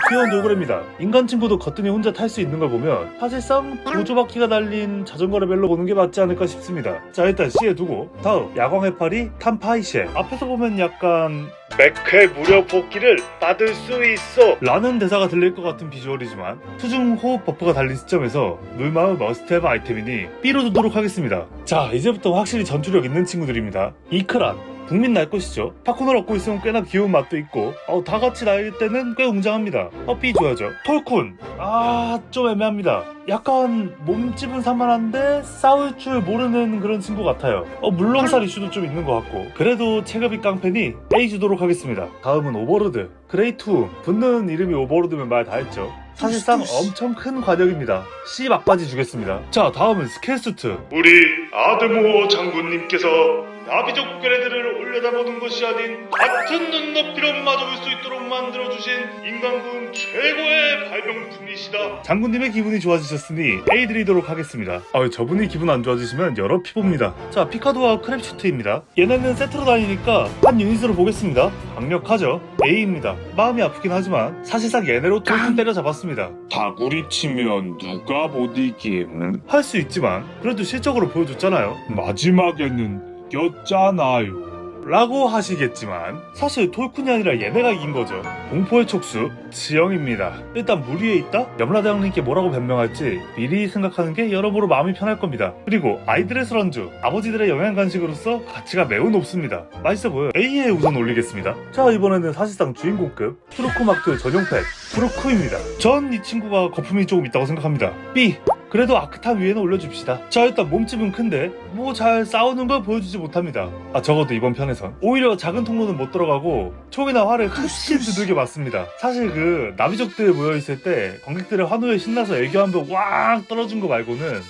귀여운 돌고래입니다. 인간 친구도 거뜬히 혼자 탈 수 있는 걸 보면 사실상 보조바퀴가 달린 자전거 레벨로 보는 게 맞지 않을까 싶습니다. 자, 일단 C에 두고 다음 야광 해파리 탐파이셰. 앞에서 보면 약간 맥회 무료 복귀를 받을 수 있어 라는 대사가 들릴 것 같은 비주얼이지만 수중 호흡 버프가 달린 시점에서 물마우 머스트헤브 아이템이니 B로 두도록 하겠습니다. 자, 이제부터 확실히 전투력 있는 친구들입니다. 이크란 국민 날 것이죠. 팝콘을 얻고 있으면 꽤나 귀여운 맛도 있고 다 같이 날 때는 꽤 웅장합니다. B 줘야죠. 톨쿤 좀 애매합니다. 약간 몸집은 산만한데 싸울 줄 모르는 그런 친구 같아요. 물렁살 이슈도 좀 있는 것 같고 그래도 체급이 깡패니 A 주도록 하겠습니다. 다음은 오버로드 그레이투 붙는 이름이 오버로드면 말 다 했죠. 사실상 엄청 큰 관역입니다. C 막바지 주겠습니다. 자, 다음은 스켈수트. 우리 아드모어 장군님께서 나비족 괴뢰들을 올려다보는 것이 아닌 같은 눈높이로 마주볼 수 있도록 만들어주신 인간군 최고의 발명품이시다. 장군님의 기분이 좋아지셨으니 A 드리도록 하겠습니다. 저분이 기분 안 좋아지시면 여러 피봅니다. 자, 피카도와 크랩슈트입니다. 얘네는 세트로 다니니까 한 유닛으로 보겠습니다. 강력하죠? A입니다. 마음이 아프긴 하지만 사실상 얘네로 퉁퉁 때려잡았습니다. 다구리 치면 누가 못 이김? 할 수 있지만 그래도 실적으로 보여줬잖아요. 마지막에는 꼈잖아요. 라고 하시겠지만 사실 톨쿤이 아니라 얘네가 이긴 거죠. 공포의 촉수 지영입니다. 일단 물 위에 있다? 염라대왕님께 뭐라고 변명할지 미리 생각하는 게 여러모로 마음이 편할 겁니다. 그리고 아이들의 술안주 아버지들의 영양 간식으로서 가치가 매우 높습니다. 맛있어 보여요. A에 우선 올리겠습니다. 자, 이번에는 사실상 주인공급 트루코마크 전용 팩 트루쿠입니다. 전 이 친구가 거품이 조금 있다고 생각합니다. B 그래도 아크탄 위에는 올려줍시다. 자, 일단 몸집은 큰데 뭐 잘 싸우는 걸 보여주지 못합니다. 적어도 이번 편에선 오히려 작은 통로는 못 들어가고 총이나 활을 훨씬 두들겨 맞습니다. 사실 그 나비족들 모여있을 때 관객들의 환호에 신나서 애교 한번 왕 떨어진 거 말고는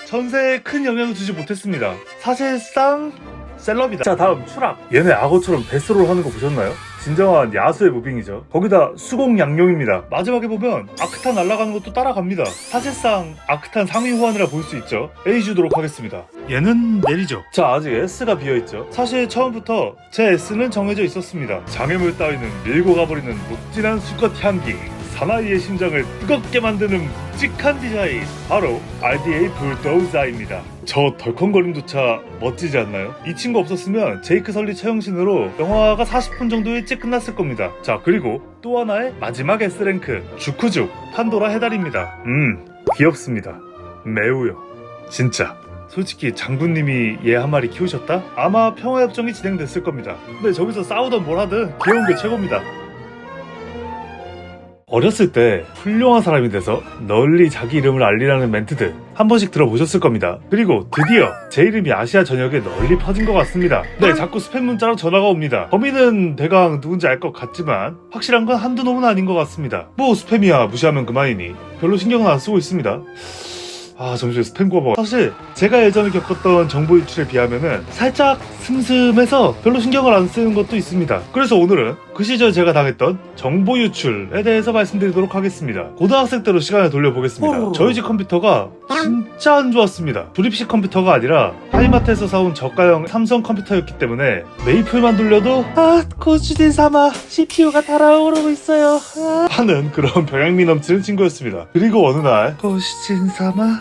전세에 큰 영향을 주지 못했습니다. 사실상 셀럽이다. 자, 다음 추락. 얘네 악어처럼 베스롤 하는 거 보셨나요? 진정한 야수의 무빙이죠. 거기다 수공 양용입니다. 마지막에 보면 아크탄 날아가는 것도 따라갑니다. 사실상 아크탄 상위 호환이라 볼 수 있죠. A 주도록 하겠습니다. 얘는 내리죠. 자, 아직 S가 비어있죠. 사실 처음부터 제 S는 정해져 있었습니다. 장애물 따위는 밀고 가버리는 묵진한 수컷 향기, 사나이의 심장을 뜨겁게 만드는 묵직한 디자인, 바로 RDA 불도우자입니다. 저 덜컹거림조차 멋지지 않나요? 이 친구 없었으면 제이크 설리 처형신으로 영화가 40분 정도 일찍 끝났을 겁니다. 자, 그리고 또 하나의 마지막 S랭크 주쿠죽 판도라 해달입니다. 귀엽습니다. 매우요. 진짜. 솔직히 장군님이 얘 한 마리 키우셨다? 아마 평화협정이 진행됐을 겁니다. 근데 저기서 싸우던 뭘 하든 귀여운 게 최고입니다. 어렸을 때 훌륭한 사람이 돼서 널리 자기 이름을 알리라는 멘트들 한 번씩 들어보셨을 겁니다. 그리고 드디어 제 이름이 아시아 전역에 널리 퍼진 것 같습니다. 네, 자꾸 스팸 문자로 전화가 옵니다. 범인은 대강 누군지 알 것 같지만 확실한 건 한두 놈은 아닌 것 같습니다. 뭐 스팸이야 무시하면 그만이니 별로 신경은 안 쓰고 있습니다. 잠시만요. 스팸 거버. 사실 제가 예전에 겪었던 정보 유출에 비하면은 살짝 슴슴해서 별로 신경을 안 쓰는 것도 있습니다. 그래서 오늘은 그 시절 제가 당했던 정보 유출에 대해서 말씀드리도록 하겠습니다. 고등학생 때로 시간을 돌려보겠습니다. 저희 집 컴퓨터가 진짜 안 좋았습니다. 조립식 컴퓨터가 아니라 하이마트에서 사온 저가형 삼성 컴퓨터였기 때문에 메이플만 돌려도 고주딘 사마 CPU가 달아오르고 있어요 하는 그런 병양미 넘치는 친구였습니다. 그리고 어느 날 고주딘 사마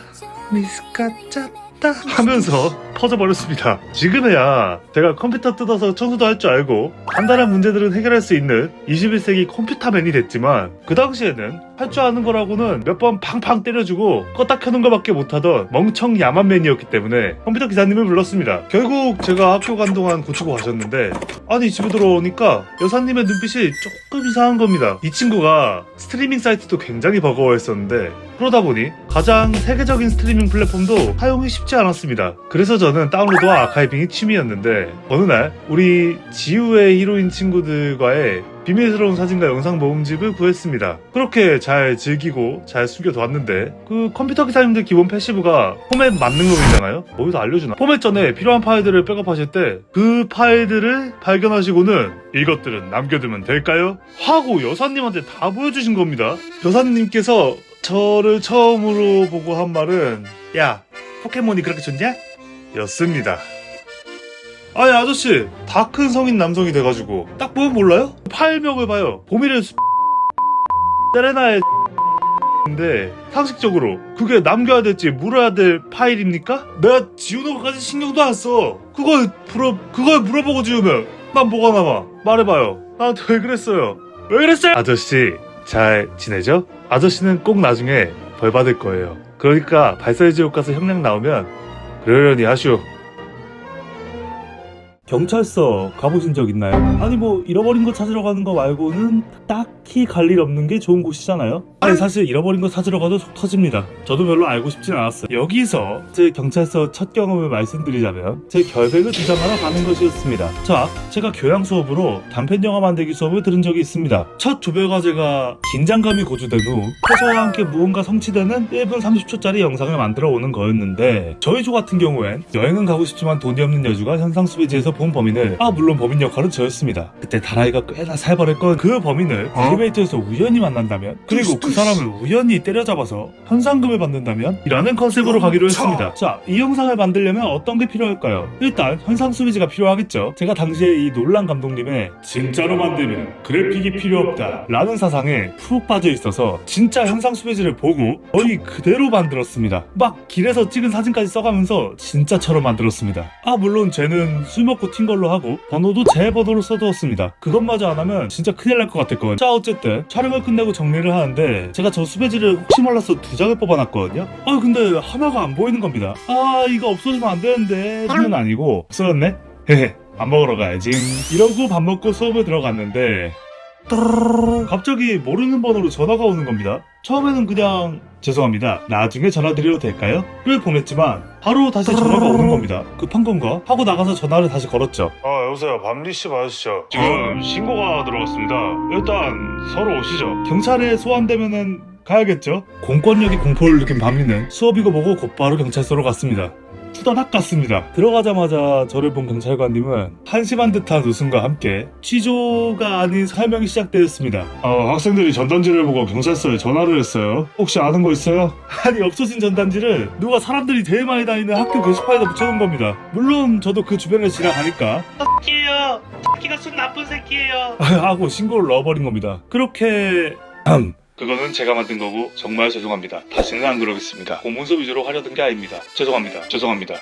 미스카짰다 하면서 퍼져버렸습니다. 지금에야 제가 컴퓨터 뜯어서 청소도 할 줄 알고 간단한 문제들은 해결할 수 있는 21세기 컴퓨터맨이 됐지만 그 당시에는 할 줄 아는 거라고는 몇 번 팡팡 때려주고 껐다 켜는 거밖에 못하던 멍청 야만맨이었기 때문에 컴퓨터 기사님을 불렀습니다. 결국 제가 학교 간 동안 고치고 가셨는데 아니 집에 들어오니까 여사님의 눈빛이 조금 이상한 겁니다. 이 친구가 스트리밍 사이트도 굉장히 버거워했었는데 그러다 보니 가장 세계적인 스트리밍 플랫폼도 사용이 쉽지 않았습니다. 그래서 저는 다운로드와 아카이빙이 취미였는데 어느 날 우리 지우의 히로인 친구들과의 비밀스러운 사진과 영상 모음집을 구했습니다. 그렇게 잘 즐기고 잘 숨겨두었는데 그 컴퓨터 기사님들 기본 패시브가 포맷 만능 놈이잖아요? 어디서 알려주나? 포맷 전에 필요한 파일들을 백업하실 때 그 파일들을 발견하시고는 이것들은 남겨두면 될까요? 하고 여사님한테 다 보여주신 겁니다. 여사님께서 저를 처음으로 보고 한 말은 야, 포켓몬이 그렇게 좋냐? 였습니다. 아니 아저씨 다 큰 성인 남성이 돼가지고 딱 보면 몰라요? 파일명을 봐요. 보미를 세레나의 인데 상식적으로 그게 남겨야 될지 물어야 될 파일입니까? 내가 지우는 것까지 신경도 안 써. 그걸 물어보고 지우면 난 뭐가 남아? 말해봐요. 나한테 왜 그랬어요? 왜 그랬어요? 아저씨 잘 지내죠? 아저씨는 꼭 나중에 벌 받을 거예요. 그러니까 발사의 지옥 가서 형량 나오면 그러려니 하슈. 경찰서 가보신 적 있나요? 아니 뭐 잃어버린 거 찾으러 가는 거 말고는 딱히 갈 일 없는 게 좋은 곳이잖아요. 아니 사실 잃어버린 거 찾으러 가도 속 터집니다. 저도 별로 알고 싶진 않았어요. 여기서 제 경찰서 첫 경험을 말씀드리자면 제 결백을 주장하러 가는 것이었습니다. 자, 제가 교양 수업으로 단편 영화 만들기 수업을 들은 적이 있습니다. 첫 조별 과제가 긴장감이 고조된 후 해소와 함께 무언가 성취되는 1분 30초짜리 영상을 만들어 오는 거였는데 저희 조 같은 경우엔 여행은 가고 싶지만 돈이 없는 여주가 현상수배지에서 본 범인을 물론 범인 역할은 저였습니다. 그때 다라이가 꽤나 살벌했건 그 범인을 엘리베이터에서 우연히 만난다면 그리고 그 사람을 우연히 때려잡아서 현상금을 받는다면 이라는 컨셉으로 가기로 했습니다. 자, 이 영상을 만들려면 어떤 게 필요할까요? 일단 현상수배지가 필요하겠죠. 제가 당시에 이 놀란 감독님의 진짜로 만들면 그래픽이 필요 없다 라는 사상에 푹 빠져 있어서 진짜 현상수배지를 보고 거의 그대로 만들었습니다. 막 길에서 찍은 사진까지 써가면서 진짜처럼 만들었습니다. 물론 쟤는 술 먹고 튄 걸로 하고 번호도 제 번호로 써두었습니다. 그것마저 안 하면 진짜 큰일 날 것 같았거든요. 자, 어쨌든 촬영을 끝내고 정리를 하는데 제가 저 수배지를 혹시 몰라서 2장을 뽑아놨거든요. 근데 하나가 안 보이는 겁니다. 이거 없어지면 안 되는데 는 아니고 없어졌네? 헤헤, 밥 먹으러 가야지. 이러고 밥 먹고 수업을 들어갔는데 갑자기 모르는 번호로 전화가 오는 겁니다. 처음에는 그냥 죄송합니다, 나중에 전화드려도 될까요? 를 보냈지만 바로 다시 전화가 오는 겁니다. 급한 건가? 하고 나가서 전화를 다시 걸었죠. 여보세요, 밤리씨 맞으시죠? 지금 신고가 들어왔습니다. 일단 서로 오시죠. 경찰에 소환되면은 가야겠죠? 공권력이 공포를 느낀 밤리는 수업이고 뭐고 곧바로 경찰서로 갔습니다. 후다닥 갔습니다. 들어가자마자 저를 본 경찰관님은 한심한 듯한 웃음과 함께 취조가 아닌 설명이 시작되었습니다. 학생들이 전단지를 보고 경찰서에 전화를 했어요. 혹시 아는 거 있어요? 아니, 없어진 전단지를 누가 사람들이 제일 많이 다니는 학교 게시판에다 붙여놓은 겁니다. 물론 저도 그 주변을 지나가니까 새끼예요. 새끼가 술 나쁜 새끼예요. 하고 신고를 넣어버린 겁니다. 그렇게 그거는 제가 만든 거고 정말 죄송합니다. 다시는 안 그러겠습니다. 공문서 위주로 하려던 게 아닙니다. 죄송합니다.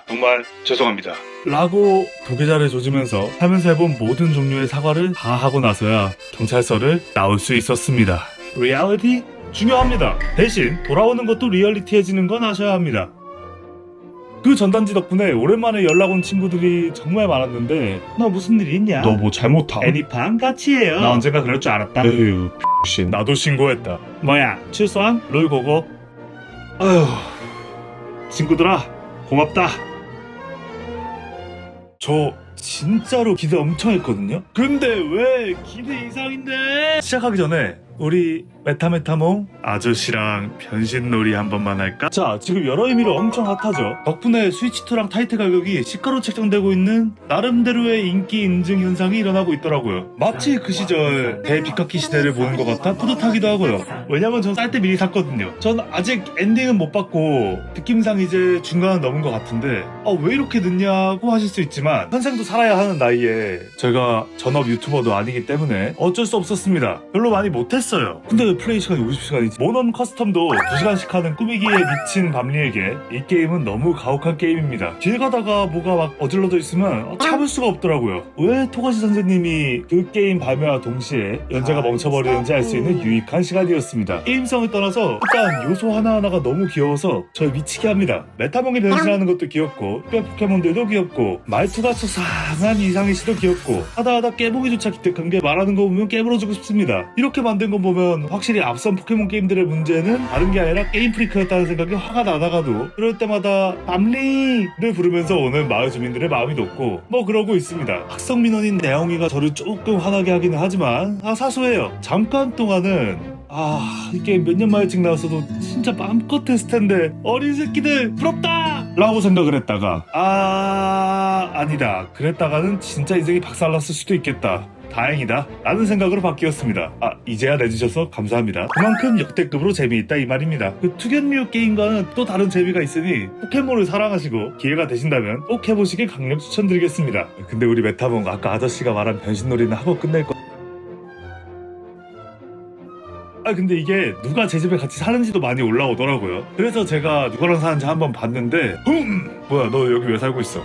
정말 죄송합니다. 라고 도계자를 조지면서 하면서 해본 모든 종류의 사과를 다 하고 나서야 경찰서를 나올 수 있었습니다. 리얼리티? 중요합니다. 대신 돌아오는 것도 리얼리티해지는 건 아셔야 합니다. 그 전단지 덕분에 오랜만에 연락 온 친구들이 정말 많았는데 너 무슨 일 있냐? 너 뭐 잘못함? 애니팡 같이 해요. 나 언젠가 그럴 줄 알았다. 에휴 X신, 나도 신고했다. 뭐야, 취소함? 롤 고고? 아휴, 친구들아 고맙다. 저 진짜로 기대 엄청 했거든요? 근데 왜 기대 이상인데? 시작하기 전에 우리 메타몽 아저씨랑 변신놀이 한 번만 할까? 자, 지금 여러 의미로 엄청 핫하죠. 덕분에 스위치2랑 타이틀 가격이 시가로 책정되고 있는 나름대로의 인기 인증 현상이 일어나고 있더라고요. 마치 그 시절 대비카키 시대를 보는 것 같아 뿌듯하기도 하고요. 왜냐면 전 쌀 때 미리 샀거든요. 전 아직 엔딩은 못 봤고 느낌상 이제 중간은 넘은 것 같은데 왜 이렇게 늦냐고 하실 수 있지만 현생도 살아야 하는 나이에 제가 전업 유튜버도 아니기 때문에 어쩔 수 없었습니다. 별로 많이 못했어요. 근데 플레이 시간이 50시간이지. 모넌 커스텀도 2시간씩 하는 꾸미기에 미친 밤리에게 이 게임은 너무 가혹한 게임입니다. 길 가다가 뭐가 막 어질러져 있으면 참을 수가 없더라고요. 왜 토가시 선생님이 그 게임 발매와 동시에 연재가 멈춰버리는지 알 수 있는 유익한 시간이었습니다. 게임성을 떠나서 일단 요소 하나하나가 너무 귀여워서 절 미치게 합니다. 메타몽이 변신하는 것도 귀엽고 뼈 포켓몬들도 귀엽고 말투가 수상한 이상희 씨도 귀엽고 하다하다 깨보기조차 기특한 게 말하는 거 보면 깨물어주고 싶습니다. 이렇게 만든 거 보면 확실히 앞선 포켓몬 게임들의 문제는 다른 게 아니라 게임 프리크였다는 생각이 화가 나다가도 그럴 때마다 밤리를 부르면서 오는 마을 주민들의 마음이 높고 뭐 그러고 있습니다. 학성민원인 내영이가 저를 조금 화나게 하기는 하지만 사소해요. 잠깐 동안은 이 게임 몇 년 만에 일찍 나왔어도 진짜 마음껏 했을 텐데 어린 새끼들 부럽다! 라고 생각을 했다가 아니다. 그랬다가는 진짜 인생이 박살났을 수도 있겠다. 다행이다 라는 생각으로 바뀌었습니다. 이제야 내주셔서 감사합니다. 그만큼 역대급으로 재미있다 이 말입니다. 그 투견류 게임과는 또 다른 재미가 있으니 포켓몬을 사랑하시고 기회가 되신다면 꼭 해보시길 강력 추천드리겠습니다. 근데 우리 메타몽 아까 아저씨가 말한 변신놀이는 하고 끝낼 거. 근데 이게 누가 제 집에 같이 사는지도 많이 올라오더라고요. 그래서 제가 누구랑 사는지 한번 봤는데 뭐야, 너 여기 왜 살고 있어?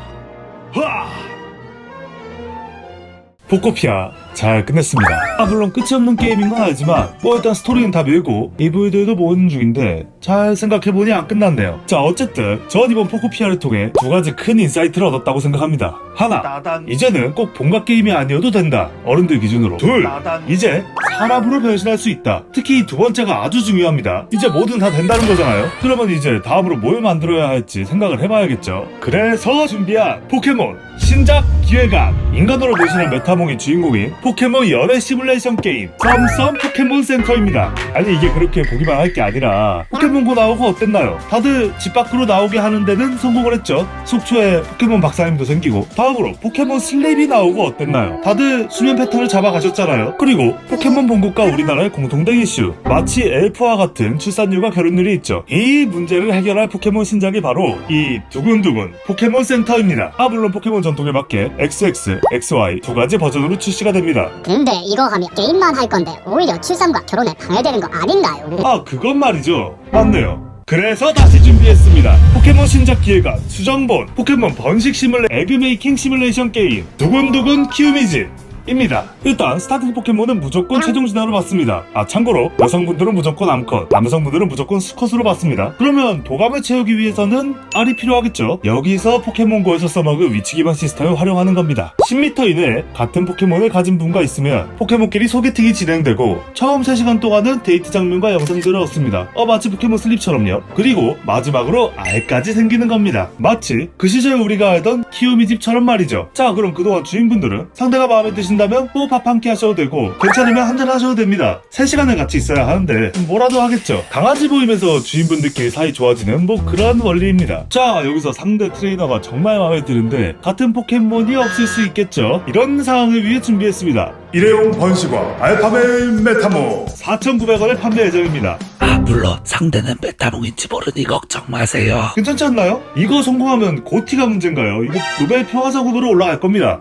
포코피아 잘 끝냈습니다. 물론 끝이 없는 게임인 건 알지만 일단 스토리는 다 밀고 EV들도 모으는 중인데 잘 생각해보니 안 끝났네요. 자, 어쨌든 전 이번 포코피아를 통해 두 가지 큰 인사이트를 얻었다고 생각합니다. 하나, 이제는 꼭 본각 게임이 아니어도 된다. 어른들 기준으로. 둘, 이제 사람으로 변신할 수 있다. 특히 이 두 번째가 아주 중요합니다. 이제 뭐든 다 된다는 거잖아요. 그러면 이제 다음으로 뭘 만들어야 할지 생각을 해봐야겠죠. 그래서 준비한 포켓몬 신작 기획안. 인간으로 변신한 메타몽이 주인공인 포켓몬 연애 시뮬레이션 게임 썸썸 포켓몬 센터입니다. 아니, 이게 그렇게 보기만 할 게 아니라 포켓몬고 나오고 어땠나요? 다들 집 밖으로 나오게 하는 데는 성공을 했죠. 속초에 포켓몬 박사님도 생기고. 다음으로 포켓몬 슬랩이 나오고 어땠나요? 다들 수면 패턴을 잡아가셨잖아요. 그리고 포켓몬 본국과 우리나라의 공통된 이슈, 마치 엘프와 같은 출산율과 결혼율이 있죠. 이 문제를 해결할 포켓몬 신작이 바로 이 두근두근 포켓몬 센터입니다. 물론 포켓몬 전통에 맞게 XX, XY 두 가지 버전으로 출시가 됩니다. 근데 이거 하면 게임만 할 건데 오히려 출산과 결혼에 방해되는 거 아닌가요? 그건 말이죠. 맞네요. 그래서 다시 준비했습니다. 포켓몬 신작 기획안 수정본 포켓몬 번식 에그 메이킹 시뮬레이션 게임 두근두근 키우미즈 입니다. 일단 스타팅 포켓몬은 무조건 최종 진화로 받습니다. 참고로 여성분들은 무조건 암컷, 남성분들은 무조건 수컷으로 받습니다. 그러면 도감을 채우기 위해서는 알이 필요하겠죠. 여기서 포켓몬고에서 써먹은 위치 기반 시스템을 활용하는 겁니다. 10m 이내에 같은 포켓몬을 가진 분과 있으면 포켓몬끼리 소개팅이 진행되고 처음 3시간 동안은 데이트 장면과 영상들을 얻습니다. 마치 포켓몬 슬립처럼요. 그리고 마지막으로 알까지 생기는 겁니다. 마치 그 시절 우리가 알던 키우미 집처럼 말이죠. 자, 그럼 그동안 주인분들은 상대가 마음에 드신다면 또 밥 한 끼 하셔도 되고 괜찮으면 한잔 하셔도 됩니다. 3시간을 같이 있어야 하는데 뭐라도 하겠죠. 강아지 보이면서 주인분들끼리 사이 좋아지는 그런 원리입니다. 자, 여기서 상대 트레이너가 정말 마음에 드는데 같은 포켓몬이 없을 수 있겠죠. 이런 상황을 위해 준비했습니다. 일회용 번식과 알파멜 메타모 4,900원에 판매 예정입니다. 물론 상대는 메타몽인지 모르니 걱정 마세요. 괜찮지 않나요? 이거 성공하면 고티가 문제인가요? 이거 노벨 평화상 후보로 올라갈 겁니다.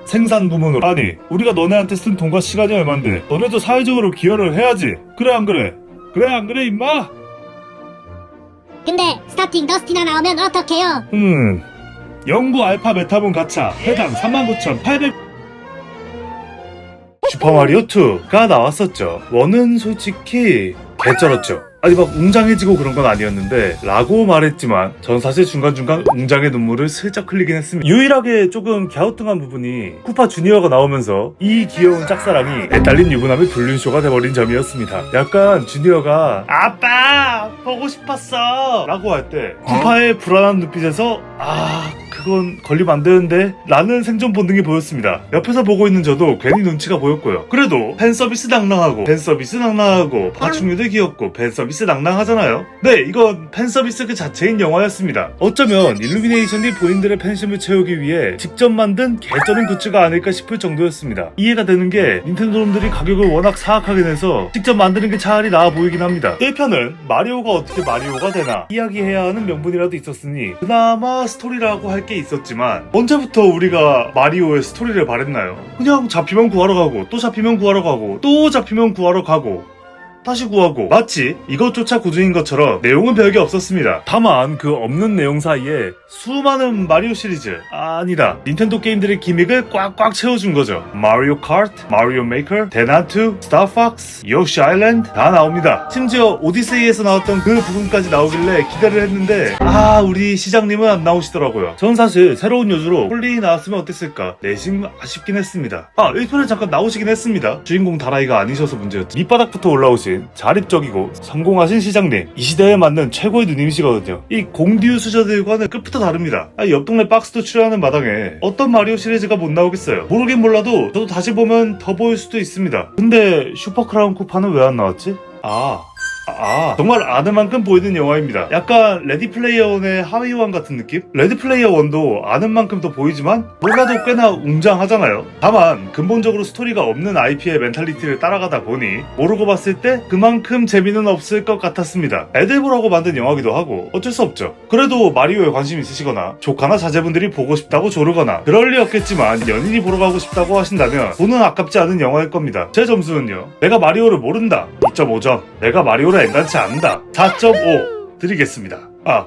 생산 부문으로. 아니, 우리가 너네한테 쓴 돈과 시간이 얼만데 너네도 사회적으로 기여를 해야지. 그래 안 그래? 그래 안 그래 임마? 근데 스타팅 더스티나 나오면 어떡해요? 영구 알파 메타몬 가차 해당 39,800. 슈퍼마리오2가 나왔었죠. 원은 솔직히 개쩔었죠. 막 웅장해지고 그런 건 아니었는데 라고 말했지만 전 사실 중간중간 웅장의 눈물을 슬쩍 흘리긴 했습니다. 유일하게 조금 갸우뚱한 부분이 쿠파 주니어가 나오면서 이 귀여운 짝사랑이 애딸린 유부남의 불륜쇼가 돼버린 점이었습니다. 약간 주니어가 아빠 보고 싶었어 라고 할 때 쿠파의 불안한 눈빛에서 그건 걸리면 안 되는데 라는 생존 본능이 보였습니다. 옆에서 보고 있는 저도 괜히 눈치가 보였고요. 그래도 팬서비스 낭낭하고 파충류도 귀엽고 팬서비스 낭낭하잖아요. 네, 이건 팬서비스 그 자체인 영화였습니다. 어쩌면 일루미네이션이 본인들의 팬심을 채우기 위해 직접 만든 개쩌는 굿즈가 아닐까 싶을 정도였습니다. 이해가 되는 게 닌텐도놈들이 가격을 워낙 사악하게 내서 직접 만드는 게 차라리 나아 보이긴 합니다. 1편은 마리오가 어떻게 마리오가 되나 이야기해야 하는 명분이라도 있었으니 그나마 스토리라고 할 게 있었지만 언제부터 우리가 마리오의 스토리를 바랬나요? 그냥 잡히면 구하러 가고 또 잡히면 구하러 가고 또 잡히면 구하러 가고 다시 구하고 마치 이것조차 구조인 것처럼 내용은 별게 없었습니다. 다만 그 없는 내용 사이에 수많은 마리오 시리즈 아니다 닌텐도 게임들의 기믹을 꽉꽉 채워준 거죠. 마리오 카트, 마리오 메이커, 대난투, 스타팍스, 요시 아일랜드 다 나옵니다. 심지어 오디세이에서 나왔던 그 부분까지 나오길래 기대를 했는데 우리 시장님은 안 나오시더라고요. 전 사실 새로운 요주로 홀리 나왔으면 어땠을까 내심 아쉽긴 했습니다. 1편에 잠깐 나오시긴 했습니다. 주인공 다라이가 아니셔서 문제였죠. 밑바닥부터 올라오신 자립적이고 성공하신 시장님, 이 시대에 맞는 최고의 누님이시거든요. 이 공듀 수저들과는 끝부터 다릅니다. 옆 동네 박스도 출연하는 마당에 어떤 마리오 시리즈가 못 나오겠어요. 모르긴 몰라도 저도 다시 보면 더 보일 수도 있습니다. 근데 슈퍼크라운 쿠파는 왜 안 나왔지? 정말 아는 만큼 보이는 영화입니다. 약간 레디플레이어원의 하위원 같은 느낌? 레디플레이어원도 아는 만큼 더 보이지만 몰라도 꽤나 웅장하잖아요. 다만 근본적으로 스토리가 없는 IP의 멘탈리티를 따라가다 보니 모르고 봤을 때 그만큼 재미는 없을 것 같았습니다. 애들 보라고 만든 영화기도 하고 어쩔 수 없죠. 그래도 마리오에 관심 있으시거나 조카나 자제분들이 보고 싶다고 조르거나 그럴 리 없겠지만 연인이 보러 가고 싶다고 하신다면 돈은 아깝지 않은 영화일 겁니다. 제 점수는요, 내가 마리오를 모른다 2.5점, 내가 마리오를 엔간치 않는다 4.5 드리겠습니다.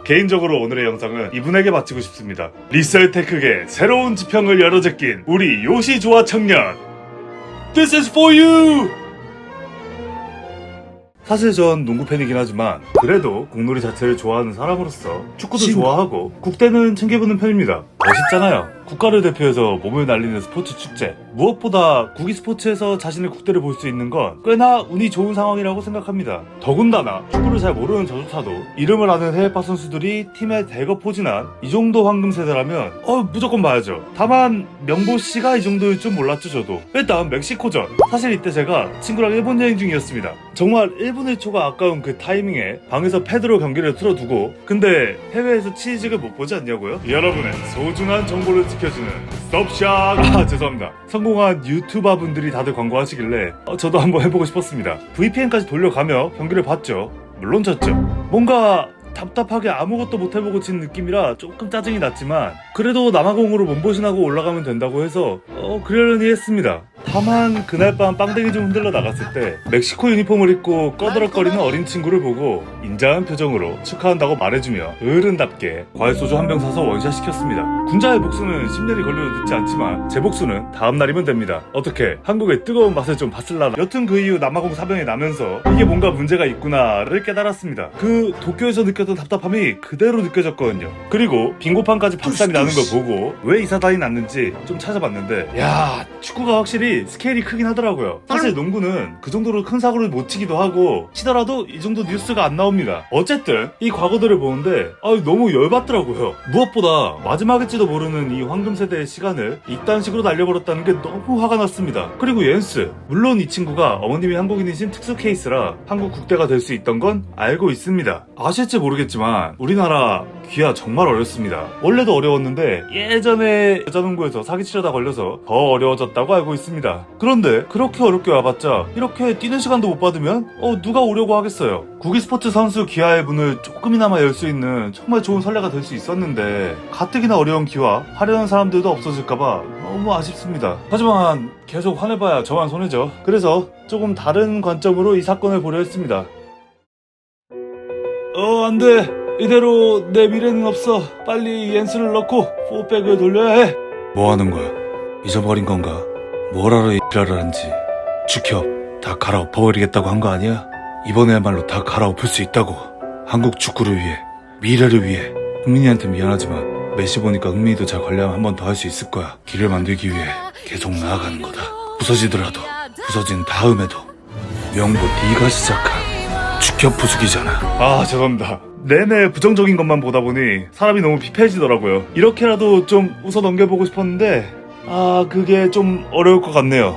개인적으로 오늘의 영상은 이분에게 바치고 싶습니다. 리셀테크계 새로운 지평을 열어제낀 우리 요시조아 청년. This is for you! 사실 전 농구 팬이긴 하지만 그래도 공놀이 자체를 좋아하는 사람으로서 축구도 좋아하고 국대는 챙겨보는 편입니다. 멋있잖아요. 국가를 대표해서 몸을 날리는 스포츠 축제. 무엇보다 국위 스포츠에서 자신의 국대를 볼 수 있는 건 꽤나 운이 좋은 상황이라고 생각합니다. 더군다나 축구를 잘 모르는 저조차도 이름을 아는 해외파 선수들이 팀에 대거 포진한 이 정도 황금 세대라면 무조건 봐야죠. 다만 명보씨가 이 정도일 줄 몰랐죠 저도. 일단 멕시코전. 사실 이때 제가 친구랑 일본 여행 중이었습니다. 정말 1분 1초가 아까운 그 타이밍에 방에서 패드로 경기를 틀어두고 근데 해외에서 치즈를 못 보지 않냐고요? 여러분의 소중한 정보를 지켜주는 스톱샷. 죄송합니다. 성공한 유튜버 분들이 다들 광고하시길래 저도 한번 해보고 싶었습니다. VPN까지 돌려가며 경기를 봤죠. 물론 졌죠. 뭔가 답답하게 아무것도 못 해보고 진 느낌이라 조금 짜증이 났지만 그래도 남아공으로 몸보신하고 올라가면 된다고 해서 그러려니 했습니다. 다만 그날 밤 빵댕이 좀 흔들러 나갔을 때 멕시코 유니폼을 입고 꺼드럭거리는 어린 친구를 보고 인자한 표정으로 축하한다고 말해주며 어른답게 과일소주 한 병 사서 원샷 시켰습니다. 군자의 복수는 10년이 걸려도 늦지 않지만 제 복수는 다음 날이면 됩니다. 어떻게 한국의 뜨거운 맛을 좀 봤을라나. 여튼 그 이후 남아공 사병에 나면서 이게 뭔가 문제가 있구나를 깨달았습니다. 그 도쿄에서 느꼈던 답답함이 그대로 느껴졌거든요. 그리고 빙고판까지 박살이 나는 걸 보고 왜 이 사단이 났는지 좀 찾아봤는데 야, 축구가 확실히 스케일이 크긴 하더라고요. 사실 농구는 그 정도로 큰 사고를 못 치기도 하고 치더라도 이 정도 뉴스가 안 나옵니다. 어쨌든 이 과거들을 보는데 너무 열받더라고요. 무엇보다 마지막일지도 모르는 이 황금 세대의 시간을 이딴 식으로 날려버렸다는 게 너무 화가 났습니다. 그리고 옌스, 물론 이 친구가 어머님이 한국인이신 특수 케이스라 한국 국대가 될 수 있던 건 알고 있습니다. 아실지 모르겠지만 우리나라 귀화 정말 어렵습니다. 원래도 어려웠는데 예전에 여자농구에서 사기치려다 걸려서 더 어려워졌다고 알고 있습니다. 그런데 그렇게 어렵게 와봤자 이렇게 뛰는 시간도 못 받으면 누가 오려고 하겠어요. 국위 스포츠 선수 귀화의 문을 조금이나마 열 수 있는 정말 좋은 선례가 될 수 있었는데 가뜩이나 어려운 기화 하려는 사람들도 없어질까봐 너무 아쉽습니다. 하지만 계속 화내봐야 저만 손해죠. 그래서 조금 다른 관점으로 이 사건을 보려 했습니다. 안돼. 이대로 내 미래는 없어. 빨리 옌스를 넣고 4백을 돌려야 해. 뭐 하는 거야? 잊어버린 건가? 뭘 알아 이라라는지. 축협 다 갈아엎어버리겠다고 한 거 아니야? 이번에야말로 다 갈아엎을 수 있다고. 한국 축구를 위해, 미래를 위해. 흥민이한테 미안하지만 메시 보니까 흥민이도 잘 관리하면 한 번 더 할 수 있을 거야. 길을 만들기 위해 계속 나아가는 거다. 부서지더라도 부서진 다음에도. 명보 네가 시작한 축협 부수기잖아. 죄송합니다. 내내 부정적인 것만 보다 보니 사람이 너무 피폐해지더라고요. 이렇게라도 좀 웃어 넘겨보고 싶었는데 그게 좀 어려울 것 같네요.